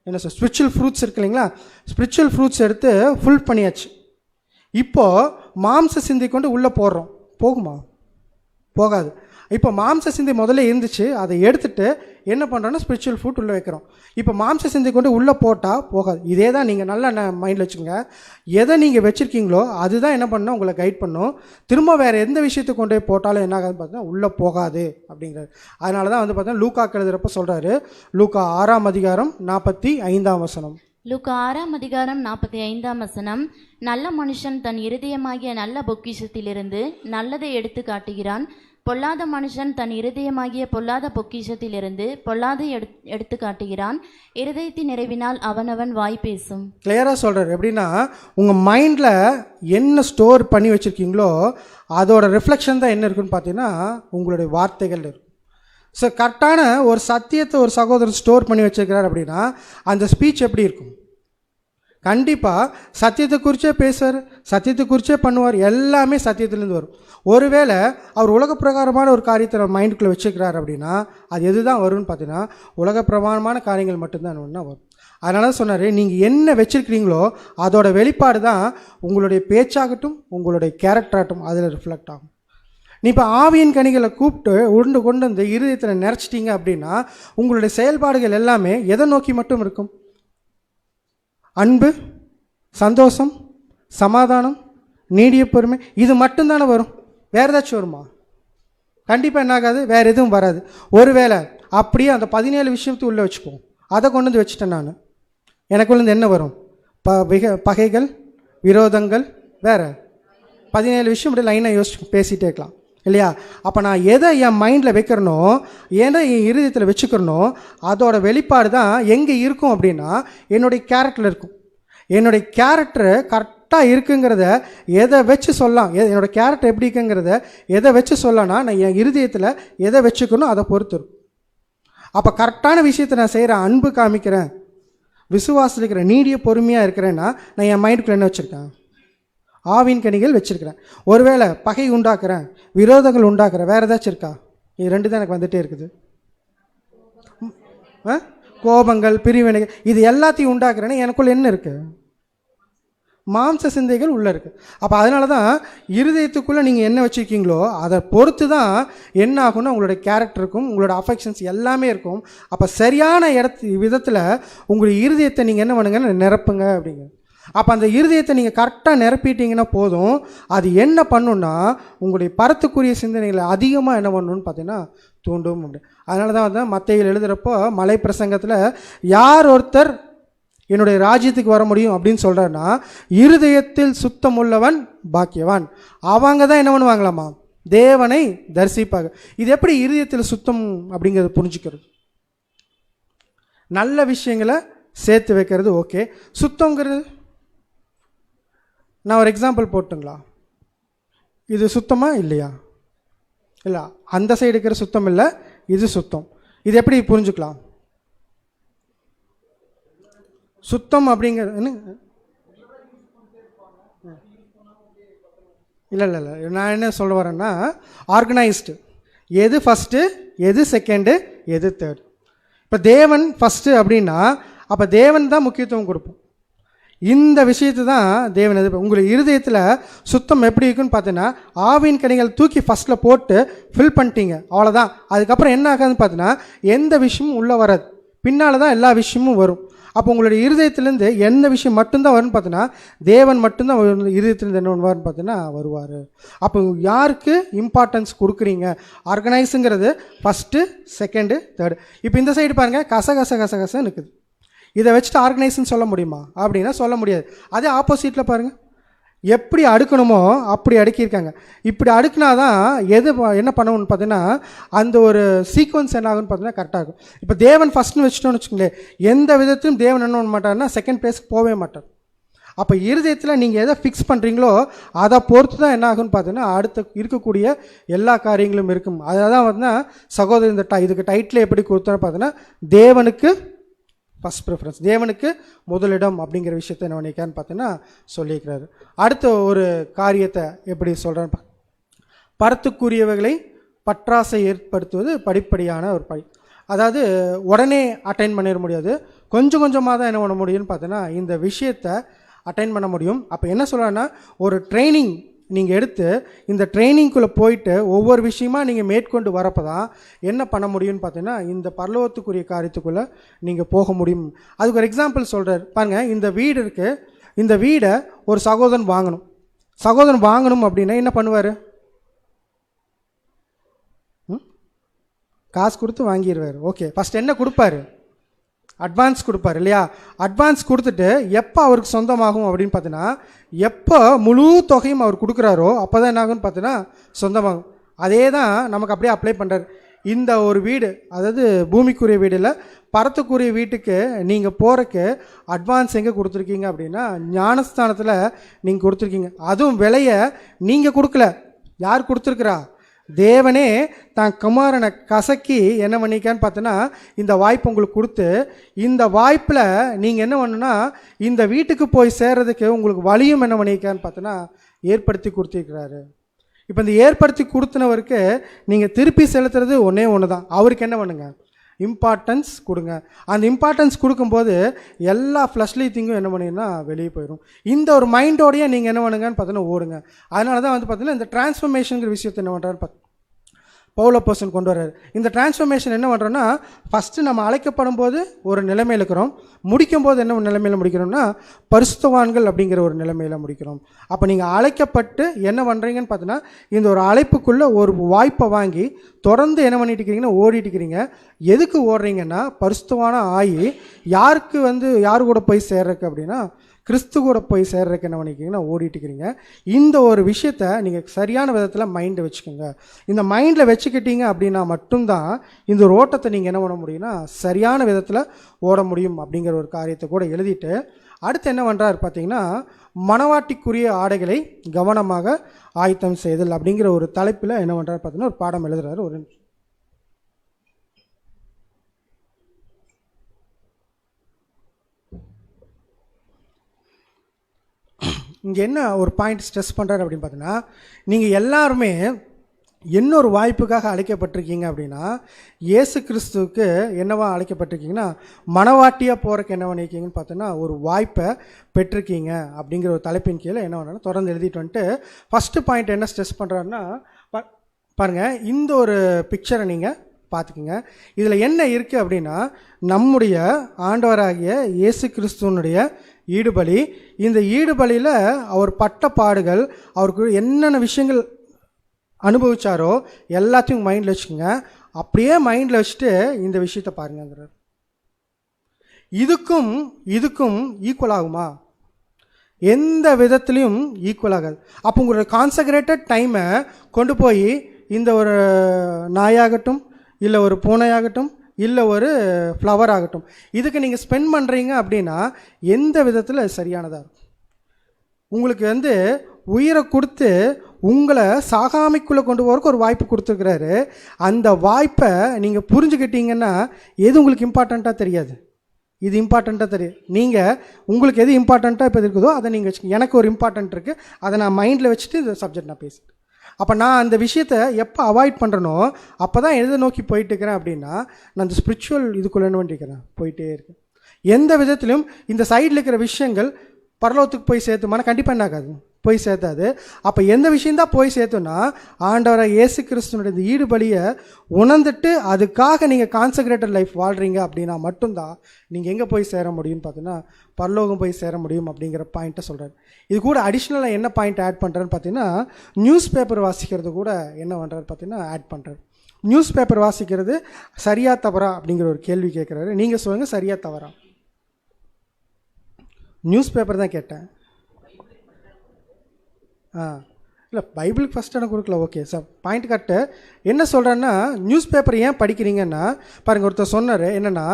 என்ன சார் ஸ்பிரிச்சுவல் ஃப்ரூட்ஸ் இருக்கு இல்லைங்களா, ஸ்பிரிச்சுவல் ஃப்ரூட்ஸ் எடுத்து ஃபுல் பண்ணியாச்சு. இப்போது மாம்ச சிந்தை கொண்டு உள்ளே போடுறோம், போகுமா? போகாது. இப்போ மாம்ச சிந்தை முதல்ல இருந்துச்சு, அதை எடுத்துகிட்டு என்ன பண்ணுறோன்னா ஸ்பிரிச்சுவல் ஃபுட் உள்ளே வைக்கிறோம். இப்போ மாம்ச சிந்தை கொண்டு உள்ளே போட்டால் போகாது. இதே தான் நீங்கள் நல்லா மைண்டில் வச்சுக்கோங்க. எதை நீங்கள் வச்சுருக்கீங்களோ அதுதான் என்ன பண்ணணும், உங்களை கைட் பண்ணும். திரும்ப வேறு எந்த விஷயத்தை கொண்டு போய் போட்டாலும் என்ன ஆகாதுன்னு பார்த்தீங்கன்னா உள்ளே போகாது அப்படிங்கிறது. அதனால தான் வந்து பார்த்தீங்கன்னா லூக்கா எழுதுகிறப்ப சொல்கிறாரு, லூக்கா 6:45. லூக்கா 6:45. நல்ல மனுஷன் தன் இருதயமாகிய நல்ல பொக்கிஷத்திலிருந்து நல்லதை எடுத்து காட்டுகிறான், பொல்லாத மனுஷன் தன் இருதயமாகிய பொல்லாத பொக்கிஷத்திலிருந்து பொல்லாத எடுத்து காட்டுகிறான், இருதயத்தின் நிறைவினால் அவனவன் வாய் பேசும். கிளியராக சொல்கிறார். எப்படின்னா உங்கள் மைண்டில் என்ன ஸ்டோர் பண்ணி வச்சுருக்கீங்களோ அதோட ரிஃப்ளெக்ஷன் தான் என்ன இருக்குன்னு பார்த்தீங்கன்னா உங்களுடைய வார்த்தைகள் இருக்கும். ஸோ கரெக்டான ஒரு சத்தியத்தை ஒரு சகோதரர் ஸ்டோர் பண்ணி வச்சுருக்கிறார் அப்படின்னா அந்த ஸ்பீச் எப்படி இருக்கும்? கண்டிப்பாக சத்தியத்தை குறித்தே பேசுவார், சத்தியத்தை குறித்தே பண்ணுவார், எல்லாமே சத்தியத்துலேருந்து வரும். ஒருவேளை அவர் உலக பிரகாரமான ஒரு காரியத்தை மைண்டுக்குள்ளே வச்சுக்கிறார் அப்படின்னா அது எது தான் வரும்னு பார்த்தீங்கன்னா உலக பிரமாணமான காரியங்கள் மட்டும்தான் ஒன்றா வரும். அதனால தான் சொன்னார், நீங்கள் என்ன வச்சுருக்கிறீங்களோ அதோட வெளிப்பாடு தான் உங்களுடைய பேச்சாகட்டும் உங்களுடைய கேரக்டராகட்டும் அதில் ரிஃப்ளெக்ட் ஆகும். நீ இப்போ ஆவியின் கனிகளை கூப்பிட்டு கொண்டு வந்து இருதயத்தில் நிறச்சிட்டிங்க அப்படின்னா உங்களுடைய செயல்பாடுகள் எல்லாமே எதை நோக்கி மட்டும் இருக்கும்? அன்பு, சந்தோஷம், சமாதானம், நீடிய பொறுமை, இது மட்டும்தானே வரும், வேறு ஏதாச்சும் வருமா? கண்டிப்பாக என்ன ஆகாது, வேறு எதுவும் வராது. ஒருவேளை அப்படியே அந்த 17 விஷயத்து உள்ளே வச்சுக்குவோம், அதை கொண்டு வந்து வச்சுட்டேன் நான், எனக்குள்ளேருந்து என்ன வரும்? பகைகள், விரோதங்கள், வேறு 17 விஷயம் இப்படி லைனாக யோசிச்சு பேசிகிட்டே இருக்கலாம் இல்லையா? அப்போ நான் எதை என் மைண்டில் வைக்கிறனோ, எதை என் இருதயத்தில் வச்சுக்கிறனோ, அதோட வெளிப்பாடு தான் எங்கே இருக்கும் அப்படின்னா என்னுடைய கேரக்டரில் இருக்கும். என்னுடைய கேரக்டரு கரெக்டாக இருக்குங்கிறத எதை வச்சு சொல்லலாம், என்னோடய கேரக்டர் எப்படி இருக்குங்கிறத எதை வச்சு சொல்லலாம்னா நான் என் இருதயத்தில் எதை வச்சுக்கணும் அதை பொறுத்து இருக்கும். அப்போ கரெக்டான விஷயத்தை நான் செய்கிறேன், அன்பு காமிக்கிறேன், விசுவாசத்தில் இருக்கிற நீடிய பொறுமையாக இருக்கிறேன்னா நான் என் மைண்டுக்குள்ள என்ன வச்சுருக்கேன்? ஆவின் கனிகள் வச்சுருக்கிறேன். ஒருவேளை பகை உண்டாக்குறேன், விரோதங்கள் உண்டாக்குறேன், வேறு ஏதாச்சும் இருக்கா? இது 2 தான் எனக்கு வந்துகிட்டே இருக்குது. கோபங்கள், பிரிவினைகள், இது எல்லாத்தையும் உண்டாக்குறேன்னா எனக்குள்ள என்ன இருக்குது? மாம்ச சிந்தைகள் உள்ளே இருக்குது. அப்போ அதனால தான் இருதயத்துக்குள்ளே நீங்கள் என்ன வச்சுருக்கீங்களோ அதை பொறுத்து தான் என்ன ஆகும்னா உங்களுடைய கேரக்டருக்கும் உங்களோட அஃபெக்ஷன்ஸ் எல்லாமே இருக்கும். அப்போ சரியான விதத்தில் உங்களுடைய இருதயத்தை நீங்கள் என்ன பண்ணுங்கன்னா நிரப்புங்க அப்படிங்க. அப்போ அந்த இருதயத்தை நீங்கள் கரெக்டாக நிரப்பிட்டீங்கன்னா போதும், அது என்ன பண்ணுன்னா உங்களுடைய பரத்துக்குரிய சிந்தனைகளை அதிகமாக என்ன பண்ணணும்னு பார்த்தீங்கன்னா தூண்டும் அப்படி. அதனால தான் வந்து மத்தேயுவில் எழுதுகிறப்போ மலை பிரசங்கத்தில் யார் ஒருத்தர் என்னுடைய ராஜ்யத்துக்கு வர முடியும் அப்படின்னு சொல்கிறாருன்னா இருதயத்தில் சுத்தம் உள்ளவன் பாக்கியவான், அவங்க தான் என்ன பண்ணுவாங்களாமா? தேவனை தரிசிப்பாங்க. இது எப்படி இருதயத்தில் சுத்தம் அப்படிங்கிறத புரிஞ்சுக்கிறது? நல்ல விஷயங்களை சேர்த்து வைக்கிறது ஓகே. சுத்தங்கிறது நான் ஒரு எக்ஸாம்பிள் போட்டுங்களா? இது சுத்தமா இல்லையா? இல்லை, அந்த சைடு இருக்கிற சுத்தம் இல்லை, இது சுத்தம். இது எப்படி புரிஞ்சுக்கலாம்? சுத்தம் அப்படிங்கிறது இல்லை இல்லை இல்லை நான் என்ன சொல்ல வரேன்னா ஆர்கனைஸ்டு, எது ஃபஸ்ட்டு, எது செகண்டு, எது தேர்டு. இப்போ தேவன் ஃபஸ்ட்டு அப்படின்னா அப்போ தேவன் தான் முக்கியத்துவம் கொடுப்போம். இந்த விஷயத்தை தான் தேவன் எதிர்ப்பு. உங்களுக்கு இருதயத்தில் சுத்தம் எப்படி இருக்குன்னு பார்த்தீங்கன்னா ஆவின் கனிகள் தூக்கி ஃபஸ்ட்டில் போட்டு ஃபில் பண்ணிட்டீங்க, அவ்வளோதான். அதுக்கப்புறம் என்ன ஆகாதுன்னு பார்த்தீங்கன்னா எந்த விஷயமும் உள்ளே வராது, பின்னால் தான் எல்லா விஷயமும் வரும். அப்போ உங்களுடைய இருதயத்திலேருந்து எந்த விஷயம் மட்டும்தான் வரும்னு பார்த்தீங்கன்னா தேவன் மட்டும்தான் இருதயத்திலேருந்து என்ன வருவார்னு பார்த்தீங்கன்னா வருவார். அப்போ யாருக்கு இம்பார்ட்டன்ஸ் கொடுக்குறீங்க? ஆர்கனைஸுங்கிறது ஃபஸ்ட்டு, செகண்டு, தேர்டு. இப்போ இந்த சைடு பாருங்கள், கசன்னு இருக்குது. இதை வச்சுட்டு ஆர்கனைஸ்ன்னு சொல்ல முடியுமா அப்படின்னா சொல்ல முடியாது. அதே ஆப்போசிட்டில் பாருங்கள், எப்படி அடுக்கணுமோ அப்படி அடுக்கியிருக்காங்க. இப்படி அடுக்கினா தான் எது என்ன பண்ணணும்னு பார்த்தீங்கன்னா அந்த ஒரு சீக்வன்ஸ் என்ன ஆகுன்னு பார்த்தீங்கன்னா கரெக்டாக இருக்கும். இப்போ தேவன் ஃபஸ்ட்னு வச்சுட்டோன்னு வச்சுக்கோங்களேன், எந்த விதத்திலும் தேவன் என்ன பண்ண மாட்டார்னா செகண்ட் பிளேஸ்க்கு போகவே மாட்டார். அப்போ இருதயத்தில் நீங்கள் எதை ஃபிக்ஸ் பண்ணுறீங்களோ அதை பொறுத்து தான் என்ன ஆகுன்னு பார்த்தீங்கன்னா அடுத்த இருக்கக்கூடிய எல்லா காரியங்களும் இருக்கும். அதில் தான் பார்த்தீங்கன்னா சகோதரி இந்த இதுக்கு டைட்டில் எப்படி கொடுத்தோன்னு பார்த்தீங்கன்னா தேவனுக்கு ஃபஸ்ட் ப்ரிஃபரன்ஸ், தேவனுக்கு முதலிடம் அப்படிங்கிற விஷயத்தை என்ன பண்ணிக்கான்னு பார்த்தீங்கன்னா சொல்லியிருக்கிறாரு. அடுத்த ஒரு காரியத்தை எப்படி சொல்கிறேன்னு, பரத்துக்குரியவைகளை பற்றாசை ஏற்படுத்துவது படிப்படியான ஒரு படி. அதாவது உடனே அட்டைன் பண்ணிட முடியாது, கொஞ்சம் கொஞ்சமாக தான் என்ன பண்ண முடியும்னு பார்த்தீங்கன்னா இந்த விஷயத்தை அட்டைன் பண்ண முடியும். அப்போ என்ன சொல்கிறேன்னா ஒரு ட்ரைனிங் நீங்கள் எடுத்து இந்த ட்ரைனிங்குள்ளே போயிட்டு ஒவ்வொரு விஷயமா நீங்கள் மேற்கொண்டு வரப்போ தான் என்ன பண்ண முடியும்னு பார்த்தீங்கன்னா இந்த பரலோகத்துக்குரிய காரியத்துக்குள்ளே நீங்கள் போக முடியும். அதுக்கு ஒரு எக்ஸாம்பிள் சொல்கிறார் பாருங்கள். இந்த வீடு இருக்குது, இந்த வீடை ஒரு சகோதரன் வாங்கணும் அப்படின்னா என்ன பண்ணுவார்? காசு கொடுத்து வாங்கிடுவார். ஓகே, ஃபஸ்ட் என்ன கொடுப்பாரு? அட்வான்ஸ் கொடுப்பார் இல்லையா? அட்வான்ஸ் கொடுத்துட்டு எப்போ அவருக்கு சொந்தமாகும் அப்படின்னு பார்த்தீங்கன்னா எப்போ முழு தொகையும் அவர் கொடுக்குறாரோ அப்போ தான் என்ன ஆகும்னு பார்த்தீங்கன்னா சொந்தமாகும். அதே தான் நமக்கு அப்படியே அப்ளை பண்ணுறாரு. இந்த ஒரு வீடு, அதாவது பூமிக்குரிய வீடு இல்லை, பரத்துக்குரிய வீட்டுக்கு நீங்கள் போகிறக்கு அட்வான்ஸ் எங்கே கொடுத்துருக்கீங்க அப்படின்னா ஞானஸ்தானத்தில் நீங்கள் கொடுத்துருக்கீங்க. அதுவும் விலையை நீங்கள் கொடுக்கல, யார் கொடுத்துருக்குறா? தேவனே தான் குமாரனை கசக்கி என்ன பண்ணிக்கான்னு பார்த்தோன்னா இந்த வாய்ப்பு உங்களுக்கு கொடுத்து இந்த வாய்ப்பில் நீங்கள் என்ன பண்ணுன்னா இந்த வீட்டுக்கு போய் சேர்றதுக்கு உங்களுக்கு வழியும் என்ன பண்ணிக்கான்னு பார்த்தோன்னா ஏற்படுத்தி கொடுத்துருக்கிறாரு. இப்போ இந்த ஏற்படுத்தி கொடுத்தனவருக்கு நீங்கள் திருப்பி செலுத்துறது ஒன்று தான். அவருக்கு என்ன பண்ணுங்க? இம்பார்ட்டன்ஸ் கொடுங்க. அந்த இம்பார்ட்டன்ஸ் கொடுக்கும்போது எல்லா ஃப்ளஷ்லி திங்கும் என்ன பண்ணிங்கன்னா வெளியே போயிடும். இந்த ஒரு மைண்டோடையே நீங்கள் என்ன பண்ணுங்கன்னு பார்த்தீங்கன்னா ஓடுங்க. அதனால தான் வந்து பார்த்தீங்கன்னா இந்த டிரான்ஸ்ஃபர்மேஷனுங்கிற விஷயத்தை என்ன பண்ணுறான்னு பவுலப்போஸ்தலன் கொண்டு வர்றாரு. இந்த டிரான்ஸ்ஃபர்மேஷன் என்ன பண்ணுறோன்னா, ஃபஸ்ட்டு நம்ம அழைக்கப்படும் போது ஒரு நிலைமையில் இருக்கிறோம், முடிக்கும் போது என்ன நிலைமையில் முடிக்கிறோம்னா பரிசுத்தவான்கள் அப்படிங்கிற ஒரு நிலைமையில் முடிக்கிறோம். அப்போ நீங்கள் அழைக்கப்பட்டு என்ன பண்ணுறீங்கன்னு பார்த்தீங்கன்னா, இந்த ஒரு அழைப்புக்குள்ளே ஒரு வாய்ப்பை வாங்கி தொடர்ந்து என்ன பண்ணிட்டு இருக்கிறீங்கன்னா ஓடிட்டு இருக்கிறீங்க. எதுக்கு ஓடுறீங்கன்னா, பரிசுத்தவான ஆகி யார் கூட போய் சேர்றதுக்கு அப்படின்னா கிறிஸ்து கூட போய் சேர்றதுக்கு என்ன பண்ணிக்கிறீங்கன்னா ஓடிட்டு இருக்கிறீங்க. இந்த ஒரு விஷயத்தை நீங்கள் சரியான விதத்தில் மைண்டை வச்சுக்கோங்க. இந்த மைண்டில் வச்சுக்கிட்டீங்க அப்படின்னா மட்டும்தான் இந்த ஒரு ஓட்டத்தை நீங்கள் என்ன பண்ண முடியும்னா சரியான விதத்தில் ஓட முடியும் அப்படிங்கிற ஒரு காரியத்தை கூட எழுதிட்டு அடுத்து என்ன பண்ணுறாரு பார்த்தீங்கன்னா, மணவாட்டிக்குரிய ஆடைகளை கவனமாக ஆயத்தம் செய்தல் அப்படிங்கிற ஒரு தலைப்பில் என்ன பண்ணுறாரு பார்த்தீங்கன்னா ஒரு பாடம் எழுதுறாரு. ஒரு இங்கே என்ன ஒரு பாயிண்ட் ஸ்ட்ரெஸ் பண்ணுறாரு அப்படின்னு பார்த்தீங்கன்னா, நீங்கள் எல்லாருமே இன்னொரு வாய்ப்புக்காக அழைக்கப்பட்டிருக்கீங்க அப்படின்னா, இயேசு கிறிஸ்துவுக்கு என்னவா அழைக்கப்பட்டிருக்கீங்கன்னா மணவாட்டியாக போகிறக்கு என்ன பண்ணியிருக்கீங்கன்னு பார்த்தோன்னா ஒரு வாய்ப்பை பெற்றிருக்கீங்க அப்படிங்கிற ஒரு தலைப்பின் கீழே என்ன பண்ணாலும் தொடர்ந்து எழுதிட்டு வந்துட்டு ஃபஸ்ட்டு பாயிண்ட் என்ன ஸ்ட்ரெஸ் பண்ணுறாருன்னா, பாருங்கள் இந்த ஒரு பிக்சரை நீங்கள் பார்த்துக்குங்க. இதில் என்ன இருக்குது அப்படின்னா, நம்முடைய ஆண்டவராகிய இயேசு கிறிஸ்துவனுடைய ஈடுபலி. இந்த ஈடுபலியில் அவர் பட்ட பாடுகள், அவருக்கு என்னென்ன விஷயங்கள் அனுபவிச்சாரோ எல்லாத்தையும் மைண்டில் வச்சுக்கோங்க. அப்படியே மைண்டில் வச்சுட்டு இந்த விஷயத்தை பாருங்கிறார். இதுக்கும் ஈக்குவல் ஆகுமா? எந்த விதத்துலையும் ஈக்குவல் ஆகாது. அப்போ உங்களோட கான்சக்ரேட்டட் டைமை கொண்டு போய் இந்த ஒரு நாயாகட்டும், இல்லை ஒரு பூனையாகட்டும், இல்லை ஒரு ஃப்ளவர் ஆகட்டும், இதுக்கு நீங்கள் ஸ்பெண்ட் பண்ணுறீங்க அப்படின்னா எந்த விதத்தில் சரியானதாக இருக்கும்? உங்களுக்கு உயிரை கொடுத்து உங்களை சாகாமைக்குள்ளே கொண்டு போகிறதுக்கு ஒரு வாய்ப்பு கொடுத்துருக்குறாரு. அந்த வாய்ப்பை நீங்கள் புரிஞ்சுக்கிட்டீங்கன்னா எது உங்களுக்கு இம்பார்ட்டண்ட்டாக தெரியாது, இது இம்பார்ட்டண்ட்டாக தெரியும். உங்களுக்கு எது இம்பார்ட்டண்ட்டாக இப்போ இருக்குதோ அதை நீங்கள் வச்சுக்கோங்க. எனக்கு ஒரு இம்பார்ட்டண்ட் இருக்குது, அதை நான் மைண்டில் வச்சுட்டு இந்த சப்ஜெக்ட் நான் பேசிட்டேன். அப்போ நான் அந்த விஷயத்தை எப்போ அவாய்ட் பண்ணுறனோ அப்போ தான் எதை நோக்கி போயிட்டு இருக்கிறேன் அப்படின்னா நான் இந்த ஸ்பிரிச்சுவல் இதுக்குள்ளே வேண்டியிருக்கிறேன், போயிட்டே இருக்கேன். எந்த விதத்திலும் இந்த சைடில் இருக்கிற விஷயங்கள் பரலோகத்துக்கு போய் சேர்த்துமானா கண்டிப்பாக என்ன ஆகாது, போய் சேர்த்தாது. அப்போ எந்த விஷயந்தான் போய் சேர்த்தோன்னா ஆண்டவராக இயேசு கிறிஸ்துவனுடைய இந்த ஈடுபலியை உணர்ந்துட்டு அதுக்காக நீங்கள் கான்சக்ரேட்டட் லைஃப் வாழ்கிறீங்க அப்படின்னா மட்டும்தான் நீங்கள் எங்கே போய் சேர முடியும்னு பார்த்தீங்கன்னா பரலோகம் போய் சேர முடியும் அப்படிங்கிற பாயிண்ட்டை சொல்கிறார். இது கூட அடிஷ்னலாக என்ன பாயிண்ட் ஆட் பண்ணுறாருன்னு பார்த்தீங்கன்னா, நியூஸ் பேப்பர் வாசிக்கிறது கூட என்ன பண்ணுறாரு பார்த்தீங்கன்னா ஆட் பண்ணுறாரு. நியூஸ் பேப்பர் வாசிக்கிறது சரியா தவறா அப்படிங்கிற ஒரு கேள்வி கேட்குறாரு. நீங்கள் சொல்லுங்கள், சரியா தவறா? நியூஸ் பேப்பர் தான் கேட்டேன். இல்லை, பைபிளுக்கு ஃபஸ்ட் எனக்கு கொடுக்கல. Okay sir, point correct. என்ன சொல்கிறேன்னா, நியூஸ் பேப்பர் ஏன் படிக்கிறீங்கன்னா பாருங்கள், ஒருத்தர் சொன்னார் என்னென்னா,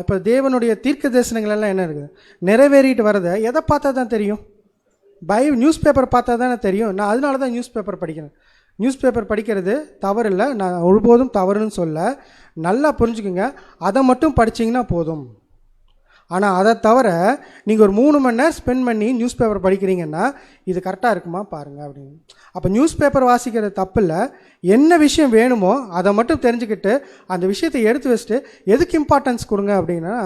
இப்போ தேவனுடைய தீர்க்க தரிசனங்கள் எல்லாம் என்ன இருக்குது நிறைவேறிட்டு வரதை எதை பார்த்தா தான் தெரியும்? நியூஸ் பேப்பர் பார்த்தா தானே தெரியும். நான் அதனால தான் நியூஸ் பேப்பர் படிக்கிறேன். நியூஸ் பேப்பர் படிக்கிறது தவறு இல்லை, நான் ஒருபோதும் தவறுன்னு சொல்ல. நல்லா புரிஞ்சுக்குங்க, அதை மட்டும் படிச்சிங்கன்னா போதும். ஆனால் அதை தவிர நீங்கள் ஒரு 3 மணி நேரம் ஸ்பெண்ட் பண்ணி நியூஸ் பேப்பர் படிக்கிறீங்கன்னா இது கரெக்டாக இருக்குமா பாருங்கள் அப்படின்னு. அப்போ நியூஸ் பேப்பர் வாசிக்கிறது தப்பு இல்லை, என்ன விஷயம் வேணுமோ அதை மட்டும் தெரிஞ்சுக்கிட்டு அந்த விஷயத்தை எடுத்து வச்சுட்டு எதுக்கு இம்பார்ட்டன்ஸ் கொடுங்க அப்படின்னா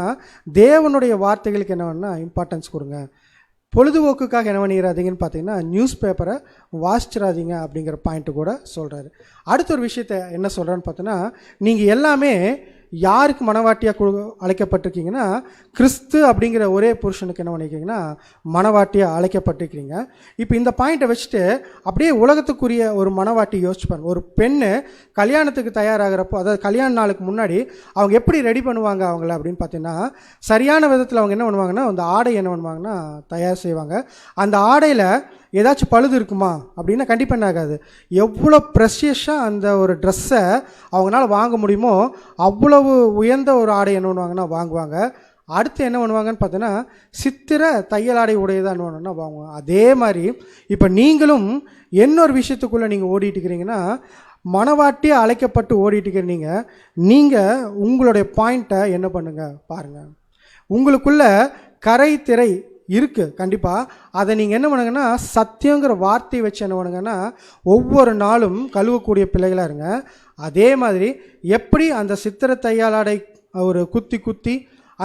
தேவனுடைய வார்த்தைகளுக்கு என்ன வேணும்னா இம்பார்ட்டன்ஸ் கொடுங்க. பொழுதுபோக்குக்காக என்ன பண்ணிடாதீங்கன்னு பார்த்தீங்கன்னா நியூஸ் பேப்பரை வாசிச்சிடாதீங்க அப்படிங்கிற பாயிண்ட்டு கூட சொல்கிறாரு. அடுத்த ஒரு விஷயத்தை என்ன சொல்கிறான்னு பார்த்தீங்கன்னா, நீங்கள் எல்லாமே யாருக்கு மணவாட்டியாக அழைக்கப்பட்டிருக்கீங்கன்னா கிறிஸ்து அப்படிங்கிற ஒரே புருஷனுக்கு என்ன பண்ணியிருக்கீங்கன்னா மணவாட்டியாக அழைக்கப்பட்டிருக்கிறீங்க. இப்போ இந்த பாயிண்ட்டை வச்சுட்டு அப்படியே உலகத்துக்குரிய ஒரு மணவாட்டி யோசிச்சு பாருங்க. ஒரு பெண்ணு கல்யாணத்துக்கு தயாராகிறப்போ, அதாவது கல்யாண நாளுக்கு முன்னாடி அவங்க எப்படி ரெடி பண்ணுவாங்க அவங்கள அப்படின்னு பார்த்தீங்கன்னா, சரியான விதத்தில் அவங்க என்ன பண்ணுவாங்கன்னா அந்த ஆடை என்ன பண்ணுவாங்கன்னா தயார் செய்வாங்க. அந்த ஆடையில் ஏதாச்சும் பழுது இருக்குமா அப்படின்னா கண்டிப்பாக என்ன ஆகாது. எவ்வளோ ப்ரெஷியஸாக அந்த ஒரு ட்ரெஸ்ஸை அவங்களால வாங்க முடியுமோ அவ்வளவு உயர்ந்த ஒரு ஆடை என்ன பண்ணுவாங்கன்னா வாங்குவாங்க. அடுத்து என்ன பண்ணுவாங்கன்னு பார்த்தீங்கன்னா சித்திர தையல் ஆடை உடையதான் என்ன பண்ணுவாங்கன்னா வாங்குவாங்க. அதே மாதிரி இப்போ நீங்களும் இன்னொரு விஷயத்துக்குள்ளே நீங்கள் ஓடிட்டு இருக்கிறீங்கன்னா, மணவாட்டியாக அழைக்கப்பட்டு ஓடிட்டு இருக்கிறீங்க. நீங்கள் உங்களுடைய பாயிண்ட்டை என்ன பண்ணுங்கள் பாருங்கள். உங்களுக்குள்ள கரை திரை இருக்குது கண்டிப்பாக. அதை நீங்கள் என்ன பண்ணுங்கன்னா சத்தியங்கிற வார்த்தையை வச்சு என்ன பண்ணுங்கன்னா ஒவ்வொரு நாளும் கழுவக்கூடிய பிள்ளைகளாக இருங்க. அதே மாதிரி எப்படி அந்த சித்திர தையாலாடை ஒரு குத்தி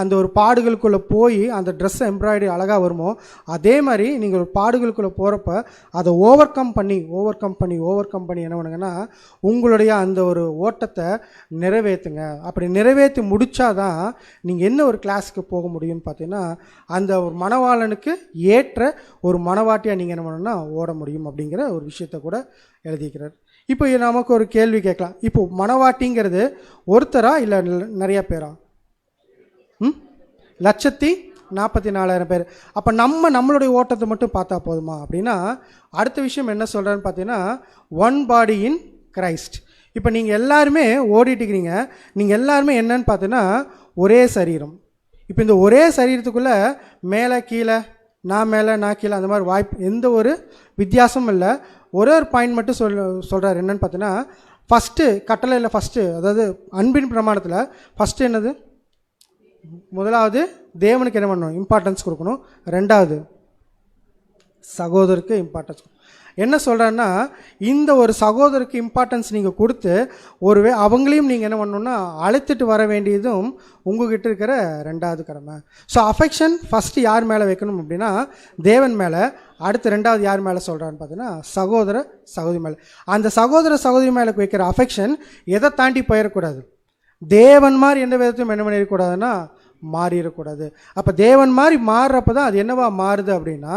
அந்த ஒரு பாடுகளுக்குள்ளே போய் அந்த ட்ரெஸ் எம்ப்ராய்டரி அழகாக வருமோ, அதே மாதிரி நீங்கள் ஒரு பாடுகளுக்குள்ளே போகிறப்ப அதை ஓவர் கம் பண்ணி என்ன பண்ணுங்கன்னா உங்களுடைய அந்த ஒரு ஓட்டத்தை நிறைவேற்றுங்க. அப்படி நிறைவேற்றி முடித்தாதான் நீங்கள் என்ன ஒரு கிளாஸுக்கு போக முடியும்னு பார்த்தீங்கன்னா, அந்த ஒரு மணவாளனுக்கு ஏற்ற ஒரு மணவாட்டியாக நீங்கள் என்ன பண்ணணும்னா ஓட முடியும் அப்படிங்கிற ஒரு விஷயத்தை கூட எழுதிக்கிறார். இப்போ நமக்கு ஒரு கேள்வி கேட்கலாம். இப்போ மணவாட்டிங்கிறது ஒருத்தரா இல்லை நிறைய பேரா? 1,44,000 பேர். அப்போ நம்மளுடைய ஓட்டத்தை மட்டும் பார்த்தா போதுமா அப்படின்னா, அடுத்த விஷயம் என்ன சொல்கிறேன்னு பார்த்தீங்கன்னா, ஒன் பாடி இன் கிரைஸ்ட். இப்போ நீங்கள் எல்லாருமே ஓடிட்டுக்கிறீங்க. நீங்கள் எல்லாருமே என்னன்னு பார்த்தீங்கன்னா ஒரே சரீரம். இப்போ இந்த ஒரே சரீரத்துக்குள்ளே மேலே கீழே, நான் மேலே நான் கீழே, அந்த மாதிரி வாய்ப்பு எந்த ஒரு வித்தியாசமும் இல்லை. ஒரே ஒரு பாயிண்ட் மட்டும் சொல்கிறார். என்னன்னு பார்த்தீங்கன்னா, ஃபஸ்ட்டு கட்டளையில் அதாவது அன்பின் பிரமாணத்தில் ஃபஸ்ட்டு என்னது? முதலாவது தேவனுக்கு என்ன பண்ணணும்? இம்பார்ட்டன்ஸ் கொடுக்கணும். ரெண்டாவது சகோதரருக்கு இம்பார்ட்டன்ஸ். என்ன சொல்கிறேன்னா, இந்த ஒரு சகோதரருக்கு இம்பார்ட்டன்ஸ் நீங்கள் கொடுத்து அவங்களையும் நீங்கள் என்ன பண்ணணுன்னா அழைத்துட்டு வர வேண்டியதும் உங்ககிட்ட இருக்கிற ரெண்டாவது கடமை. ஸோ அஃபெக்ஷன் ஃபஸ்ட்டு யார் மேலே வைக்கணும் அப்படின்னா தேவன் மேலே. அடுத்து ரெண்டாவது யார் மேலே சொல்கிறான்னு பார்த்தீங்கன்னா சகோதர சகோதரி மேலே. அந்த சகோதர சகோதரி மேலே வைக்கிற அஃபெக்ஷன் எதை தாண்டி போயிடக்கூடாது. தேவன் மாதிரி எந்த விதத்தையும் என்ன பண்ணிடக்கூடாதுன்னா மாறிடக்கூடாது. அப்போ தேவன் மாதிரி மாறுறப்ப தான் அது என்னவா மாறுது அப்படின்னா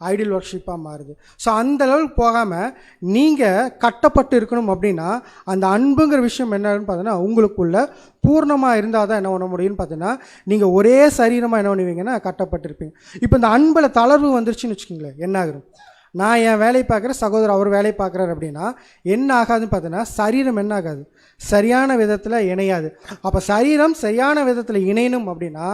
ஐடியல் ஒர்ஷிப்பாக மாறுது. ஸோ அந்த லெவலுக்கு போகாமல் நீங்கள் கட்டப்பட்டு இருக்கணும் அப்படின்னா அந்த அன்புங்கிற விஷயம் என்னன்னு பார்த்தீங்கன்னா உங்களுக்குள்ள பூர்ணமாக இருந்தால் தான் என்ன பண்ண முடியும்னு பார்த்தீங்கன்னா நீங்கள் ஒரே சரீரமாக என்ன பண்ணுவீங்கன்னா கட்டப்பட்டிருப்பீங்க. இப்போ இந்த அன்பில் தளர்வு வந்துருச்சுன்னு வச்சுக்கோங்களேன், என்ன ஆகும்? நான் என் வேலையை பார்க்குறேன், சகோதரர் அவர் வேலையை பார்க்குறாரு அப்படின்னா என்ன ஆகாதுன்னு பார்த்தீங்கன்னா சரீரம் என்ன ஆகாது? சரியான விதத்தில் இணையாது. அப்போ சரீரம் சரியான விதத்தில் இணையணும் அப்படின்னா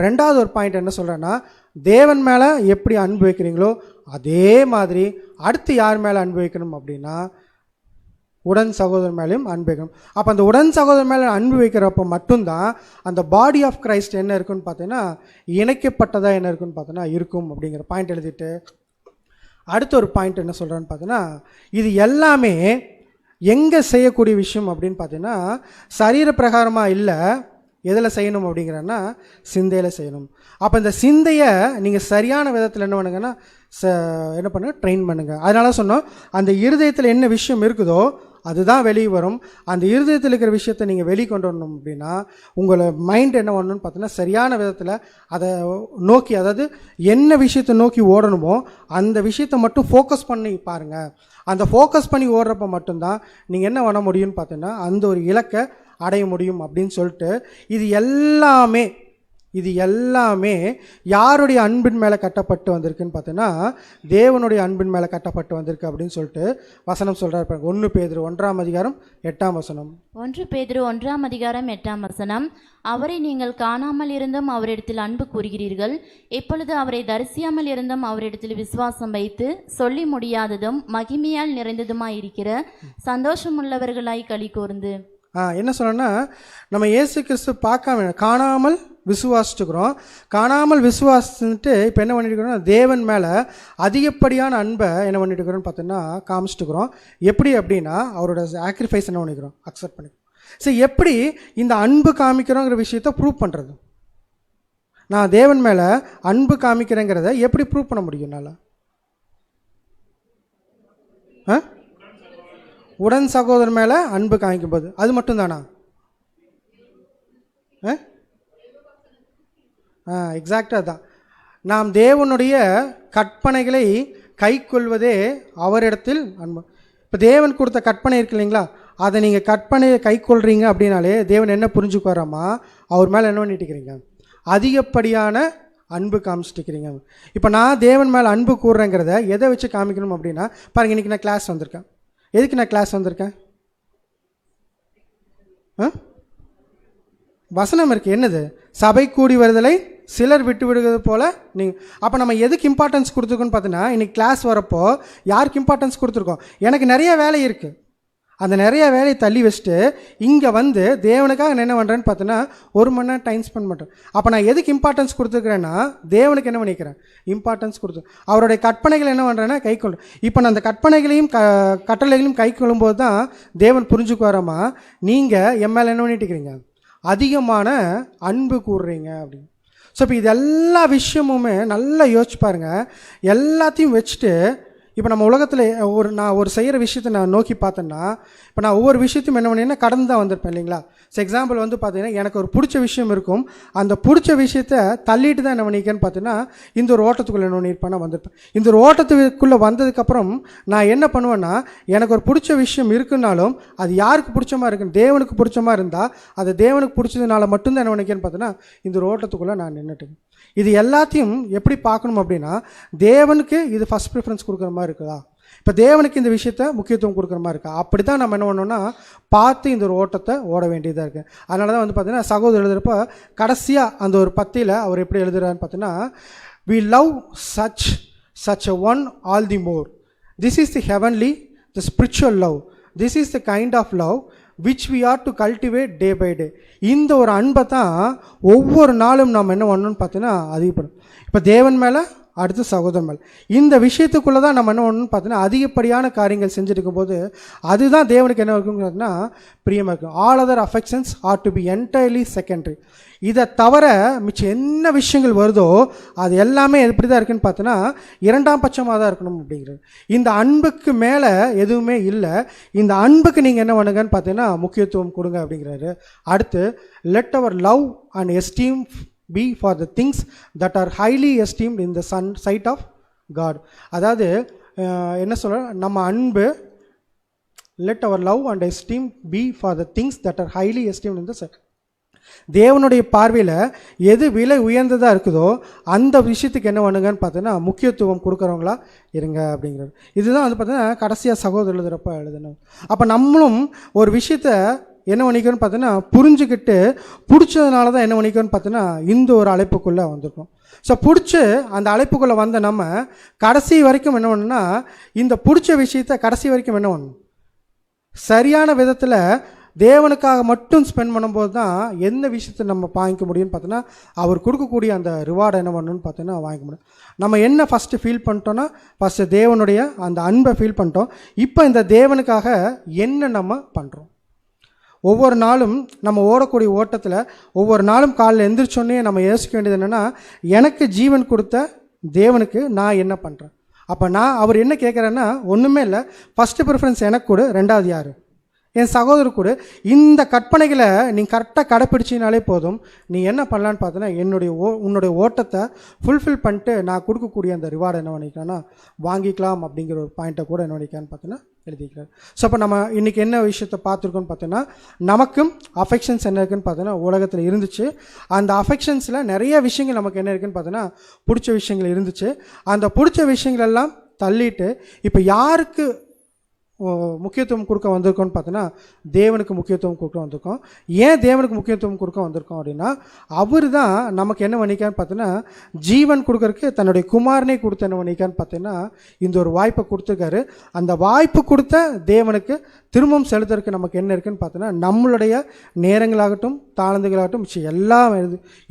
ரெண்டாவது ஒரு பாயிண்ட் என்ன சொல்கிறேன்னா, தேவன் மேலே எப்படி அன்பு வைக்கிறீங்களோ அதே மாதிரி அடுத்து யார் மேலே அன்பு வைக்கணும் அப்படின்னா உடன் சகோதரர் மேலேயும் அன்பு வைக்கணும். அப்போ அந்த உடன் சகோதரர் மேலே அன்பு வைக்கிறப்ப மட்டும்தான் அந்த பாடி ஆஃப் கிரைஸ்ட் என்ன இருக்குன்னு பார்த்தீங்கன்னா இணைக்கப்பட்டதாக என்ன இருக்குன்னு பார்த்தீங்கன்னா இருக்கும் அப்படிங்கிற பாயிண்ட் எழுதிட்டு அடுத்த ஒரு பாயிண்ட் என்ன சொல்கிறேன்னு பார்த்தீங்கன்னா, இது எல்லாமே எங்கே செய்யக்கூடிய விஷயம் அப்படின்னு பார்த்தீங்கன்னா சரீர பிரகாரமாக இல்லை, எதில் செய்யணும் அப்படிங்கிறன்னா சிந்தையில் செய்யணும். அப்போ இந்த சிந்தையை நீங்கள் சரியான விதத்தில் என்ன பண்ணுங்கன்னா என்ன பண்ணுங்கள், ட்ரெயின் பண்ணுங்கள். அதனால சொன்னோம், அந்த இருதயத்தில் என்ன விஷயம் இருக்குதோ அதுதான் வெளியே வரும். அந்த இருதயத்தில் இருக்கிற விஷயத்தை நீங்கள் வெளியே கொண்டு வரணும் அப்படின்னா உங்களை மைண்ட் என்ன பண்ணணும்னு பார்த்தீங்கன்னா சரியான விதத்தில் அதை நோக்கி, அதாவது என்ன விஷயத்தை நோக்கி ஓடணுமோ அந்த விஷயத்தை மட்டும் ஃபோக்கஸ் பண்ணி பாருங்கள். அந்த ஃபோக்கஸ் பண்ணி ஓடுறப்ப மட்டும்தான் நீங்கள் என்ன பண்ண முடியும்னு பார்த்தீங்கன்னா அந்த ஒரு இலக்கை அடைய முடியும் அப்படின்னு சொல்லிட்டு இது எல்லாமே யாருடைய அன்பின் மேலே கட்டப்பட்டு வந்திருக்குன்னு பார்த்தீங்கன்னா தேவனுடைய அன்பின் மேலே கட்டப்பட்டு வந்திருக்கு அப்படின்னு சொல்லிட்டு வசனம் சொல்கிறார். 1 பேதுரு 1:8. 1 பேதுரு 1:8. அவரை நீங்கள் காணாமல் இருந்தும் அவரிடத்தில் அன்பு கூறுகிறீர்கள், இப்பொழுது அவரை தரிசியாமல் இருந்தும் அவரிடத்தில் விசுவாசம் வைத்து சொல்லி முடியாததும் மகிமையால் நிறைந்ததுமாயிருக்கிற சந்தோஷமுள்ளவர்களாய் களி கூர்ந்து. என்ன சொல்லணும்னா, நம்ம இயேசு கிறிஸ்து காணாமல் விசுவாசிச்சுக்கிறோம். காணாமல் விசுவாசிச்சுட்டு இப்போ என்ன பண்ணிட்டுருக்கிறோம், தேவன் மேலே அதிகப்படியான அன்பை என்ன பண்ணிட்டுருக்கிறோன்னு பார்த்தீங்கன்னா காமிச்சிட்டுக்கிறோம். எப்படி அப்படின்னா அவரோட சாக்ரிஃபைஸ் என்ன பண்ணிக்கிறோம், அக்செப்ட் பண்ணிக்கிறோம். சரி, எப்படி இந்த அன்பு காமிக்கிறோங்கிற விஷயத்தை ப்ரூவ் பண்ணுறது? நான் தேவன் மேலே அன்பு காமிக்கிறேங்கிறத எப்படி ப்ரூவ் பண்ண முடியும் என்னால்? உடன் சகோதரர் மேலே அன்பு காமிக்கும் போது அது மட்டும்தானா? எக்ஸாக்டாக தான். நாம் தேவனுடைய கற்பனைகளை கை கொள்வதே அவரிடத்தில் அன்பு. இப்போ தேவன் கொடுத்த கற்பனை இருக்கு இல்லைங்களா, அதை நீங்கள் கற்பனையை கை கொள்றீங்க அப்படின்னாலே தேவன் என்ன புரிஞ்சுக்குவாராமா, அவர் மேலே என்ன பண்ணிட்டுக்கிறீங்க, அதிகப்படியான அன்பு காமிச்சிட்டுக்கிறீங்க. இப்போ நான் தேவன் மேலே அன்பு கூறுறேங்கிறத எதை வச்சு காமிக்கணும் அப்படின்னா, பாருங்கள், இன்றைக்கி நான் கிளாஸ் வந்திருக்கேன். எதுக்கு நான் கிளாஸ் வந்திருக்கேன்? வசனம் இருக்குது. என்னது? சபை கூடி வருதலை சிலர் விட்டு விடுகிறது போல் நீங்கள். அப்போ நம்ம எதுக்கு இம்பார்ட்டன்ஸ் கொடுத்துருக்கோன்னு பார்த்தீங்கன்னா, இன்றைக்கி கிளாஸ் வரப்போ யாருக்கு இம்பார்ட்டன்ஸ் கொடுத்துருக்கோம்? எனக்கு நிறைய வேலை இருக்குது, அந்த நிறைய வேலையை தள்ளி வச்சுட்டு இங்கே வந்து தேவனுக்காக நான் என்ன பண்ணுறேன்னு பார்த்தீங்கன்னா 1 மணி நேரம் டைம் ஸ்பெண்ட் பண்ணுறேன். அப்போ நான் எதுக்கு இம்பார்ட்டன்ஸ் கொடுத்துருக்குறேன்னா தேவனுக்கு என்ன பண்ணிக்கிறேன், இம்பார்ட்டன்ஸ் கொடுத்து அவருடைய கற்பனைகள் என்ன பண்ணுறேன்னா கை கொள்றேன். இப்போ நான் அந்த கற்பனைகளையும் கட்டளைகளையும் கை கொள்ளும்போது தான் தேவன் புரிஞ்சுக்குவாராமா, நீங்கள் என் மேலே என்ன பண்ணிட்டு இருக்கிறீங்க, அதிகமான அன்பு கூறுறீங்க அப்படின்னு. ஸோ இப்போ இது எல்லா விஷயமுமே நல்லா யோசிச்சு பாருங்கள். எல்லாத்தையும் வச்சுட்டு இப்போ நம்ம உலகத்தில் நான் ஒரு செய்கிற விஷயத்தை நான் நோக்கி பார்த்தேன்னா, இப்போ நான் ஒவ்வொரு விஷயத்தையும் என்ன பண்ணேன்னா கடந்து தான் வந்திருப்பேன் இல்லைங்களா. ஸோ எக்ஸாம்பிள் வந்து பார்த்தீங்கன்னா, எனக்கு ஒரு பிடிச்ச விஷயம் இருக்கும். அந்த பிடிச்ச விஷயத்தை தள்ளிட்டு தான் என்ன பண்ணிக்கேன்னு பார்த்தீங்கன்னா, இந்த ஒரு ஓட்டத்துக்குள்ளே என்ன பண்ணியிருப்பேன், நான் வந்திருப்பேன். இந்த ஒரு ஓட்டத்துக்குள்ளே வந்ததுக்கப்புறம் நான் என்ன பண்ணுவேன்னா, எனக்கு ஒரு பிடிச்ச விஷயம் இருக்குன்னாலும் அது யாருக்கு பிடிச்சமாக இருக்குன்னு, தேவனுக்கு பிடிச்சமாக இருந்தால் அது தேவனுக்கு பிடிச்சதுனால மட்டும்தான் என்ன பண்ணிக்கேன்னு பார்த்தீங்கன்னா இந்த ஒரு ஓட்டத்துக்குள்ளே நான் நின்றுட்டேன். இது எல்லாத்தையும் எப்படி பார்க்கணும் அப்படின்னா, தேவனுக்கு இது ஃபஸ்ட் ப்ரிஃபரன்ஸ் கொடுக்குற மாதிரி இருக்குதா, இப்போ தேவனுக்கு இந்த விஷயத்த முக்கியத்துவம் கொடுக்குற மாதிரி இருக்கா, அப்படி தான் நம்ம என்ன பண்ணோம்னா பார்த்து இந்த ஒரு ஓட்டத்தை ஓட வேண்டியதாக இருக்குது. அதனால தான் வந்து பார்த்தீங்கன்னா சகோதரர் எழுதுகிறப்ப கடைசியாக அந்த ஒரு பத்தியில் அவர் எப்படி எழுதுகிறான்னு பார்த்தீங்கன்னா, we love such a one all the more. This is the heavenly, the spiritual love. This is the kind of love which we are to cultivate day by day. இந்த ஒரு அன்பை தான் ஒவ்வொரு நாளும் நாம் என்ன பண்ணணும்னு பார்த்தீங்கன்னா அதிகப்படும். இப்போ தேவன் மேலே, அடுத்து சகோதரன் மேலே, இந்த விஷயத்துக்குள்ளே தான் நம்ம என்ன பண்ணணும்னு பார்த்தீங்கன்னா அதிகப்படியான காரியங்கள் செஞ்சுருக்கும் போது அதுதான் தேவனுக்கு என்ன இருக்குங்கிறதுனா பிரியமாக இருக்கும். All other affections are to be entirely secondary. இதை தவிர மிச்சம் என்ன விஷயங்கள் வருதோ அது எல்லாமே எப்படி தான் இருக்குன்னு பார்த்தோன்னா இரண்டாம் பட்சமாக தான் இருக்கணும் அப்படிங்கிறது. இந்த அன்புக்கு மேலே எதுவுமே இல்லை. இந்த அன்புக்கு நீங்கள் என்ன பண்ணுங்கன்னு பார்த்தீங்கன்னா முக்கியத்துவம் கொடுங்க அப்படிங்கிறாரு. அடுத்து let our love and esteem be for the things that are highly esteemed in the sight of God. அதாவது என்ன சொல்ற, நம்ம அன்பு let our love and esteem be for the things that are highly esteemed in the sight. தேவனுடைய பார்வையில் எது விலை உயர்ந்ததாக இருக்குதோ அந்த விஷயத்துக்கு என்ன பண்ணுங்கன்னு பார்த்தீங்கன்னா முக்கியத்துவம் கொடுக்குறவங்களா இருங்க அப்படிங்கிறது. இதுதான் வந்து பார்த்தீங்கன்னா கடைசியாக சகோதரர் எழுதுகிறப்ப எழுதணும். அப்போ நம்மளும் ஒரு விஷயத்தை என்ன பண்ணிக்கணும்னு பார்த்தீங்கன்னா புரிஞ்சுக்கிட்டு பிடிச்சதுனால தான் என்ன பண்ணிக்கணும்னு பார்த்தீங்கன்னா இந்த ஒரு அழைப்புக்குள்ளே வந்திருக்கோம். ஸோ பிடிச்சி அந்த அழைப்புக்குள்ளே வந்த நம்ம கடைசி வரைக்கும் என்ன பண்ணணும்னா இந்த பிடிச்ச விஷயத்த கடைசி வரைக்கும் என்ன பண்ணணும், சரியான விதத்தில் தேவனுக்காக மட்டும் ஸ்பெண்ட் பண்ணும்போது தான் எந்த விஷயத்தை நம்ம வாங்கிக்க முடியும்னு பார்த்தோன்னா அவர் கொடுக்கக்கூடிய அந்த ரிவார்டை என்ன பண்ணணும்னு பார்த்தோன்னா வாங்கிக்க முடியும். நம்ம என்ன ஃபஸ்ட்டு ஃபீல் பண்ணிட்டோன்னா ஃபஸ்ட்டு தேவனுடைய அந்த அன்பை ஃபீல் பண்ணிட்டோம். இப்போ இந்த தேவனுக்காக என்ன நம்ம பண்ணுறோம். ஒவ்வொரு நாளும் நம்ம ஓடக்கூடிய ஓட்டத்தில் ஒவ்வொரு நாளும் காலையில் எந்திரிச்சோன்னே நம்ம யோசிக்க வேண்டியது என்னென்னா, எனக்கு ஜீவன் கொடுத்த தேவனுக்கு நான் என்ன பண்ணுறேன். அப்போ அவர் என்ன கேட்குறேன்னா ஒன்றுமே இல்லை, ஃபஸ்ட்டு ப்ரிஃபரன்ஸ் எனக்கு கொடு, ரெண்டாவது யார், என் சகோதரர் கூட. இந்த கற்பனைகளை நீ கரெக்டாக கடைப்பிடிச்சினாலே போதும். நீ என்ன பண்ணலான்னு பார்த்தோன்னா உன்னுடைய ஓட்டத்தை ஃபுல்ஃபில் பண்ணிட்டு நான் கொடுக்கக்கூடிய அந்த ரிவார்டு என்ன பண்ணிக்கலாம்னா வாங்கிக்கலாம் அப்படிங்கிற ஒரு பாயிண்ட்டை கூட என்ன பண்ணிக்கலான்னு பார்த்தோன்னா எழுதிக்கிறார். ஸோ அப்போ நம்ம இன்றைக்கி என்ன விஷயத்தை பார்த்துருக்கோன்னு பார்த்தோன்னா, நமக்கும் அஃபெக்ஷன்ஸ் என்ன இருக்குன்னு பார்த்தோன்னா உலகத்தில் இருந்துச்சு. அந்த அஃபெக்ஷன்ஸில் நிறைய விஷயங்கள் நமக்கு என்ன இருக்குன்னு பார்த்தோன்னா பிடிச்ச விஷயங்கள் இருந்துச்சு. அந்த பிடிச்ச விஷயங்கள் எல்லாம் தள்ளிட்டு இப்போ யாருக்கு முக்கியத்துவம் கொடுக்க வந்திருக்கோன்னு பார்த்தோன்னா தேவனுக்கு முக்கியத்துவம் கொடுக்க வந்திருக்கோம். ஏன் தேவனுக்கு முக்கியத்துவம் கொடுக்க வந்திருக்கோம் அப்படின்னா, அவர் தான் நமக்கு என்ன பண்ணிக்கான்னு பார்த்தோன்னா ஜீவன் கொடுக்கறதுக்கு தன்னுடைய குமாரனை கொடுத்து என்ன பண்ணிக்கான்னு பார்த்தீங்கன்னா இந்த ஒரு வாய்ப்பை கொடுத்துருக்காரு. அந்த வாய்ப்பு கொடுத்த தேவனுக்கு திரும்பவும் செலுத்துறதுக்கு நமக்கு என்ன இருக்குன்னு பார்த்தோன்னா நம்மளுடைய நேரங்களாகட்டும் தாளந்துகளாகட்டும் மிச்சம் எல்லாம்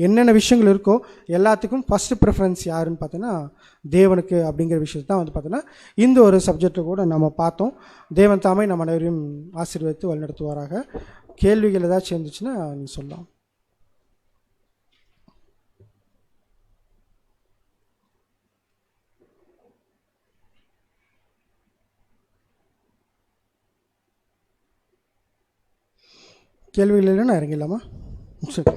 என்னென்ன விஷயங்கள் இருக்கோ எல்லாத்துக்கும் ஃபஸ்ட்டு ப்ரிஃபரன்ஸ் யாருன்னு பார்த்தோன்னா தேவனுக்கு அப்படிங்கிற விஷயத்தை தான் வந்து பார்த்தோன்னா இந்த ஒரு சப்ஜெக்டை கூட நம்ம பார்த்தோம். தேவன் தாமே நம்ம அனைவரையும் ஆசீர்வதித்து வழிநடத்துவாராக. கேள்விகள் ஏதாச்சும் இருந்துச்சுன்னா நீங்கள் சொல்லலாம். கேள்விகள் இல்லைன்னா இறங்கிடலாமா? சரி.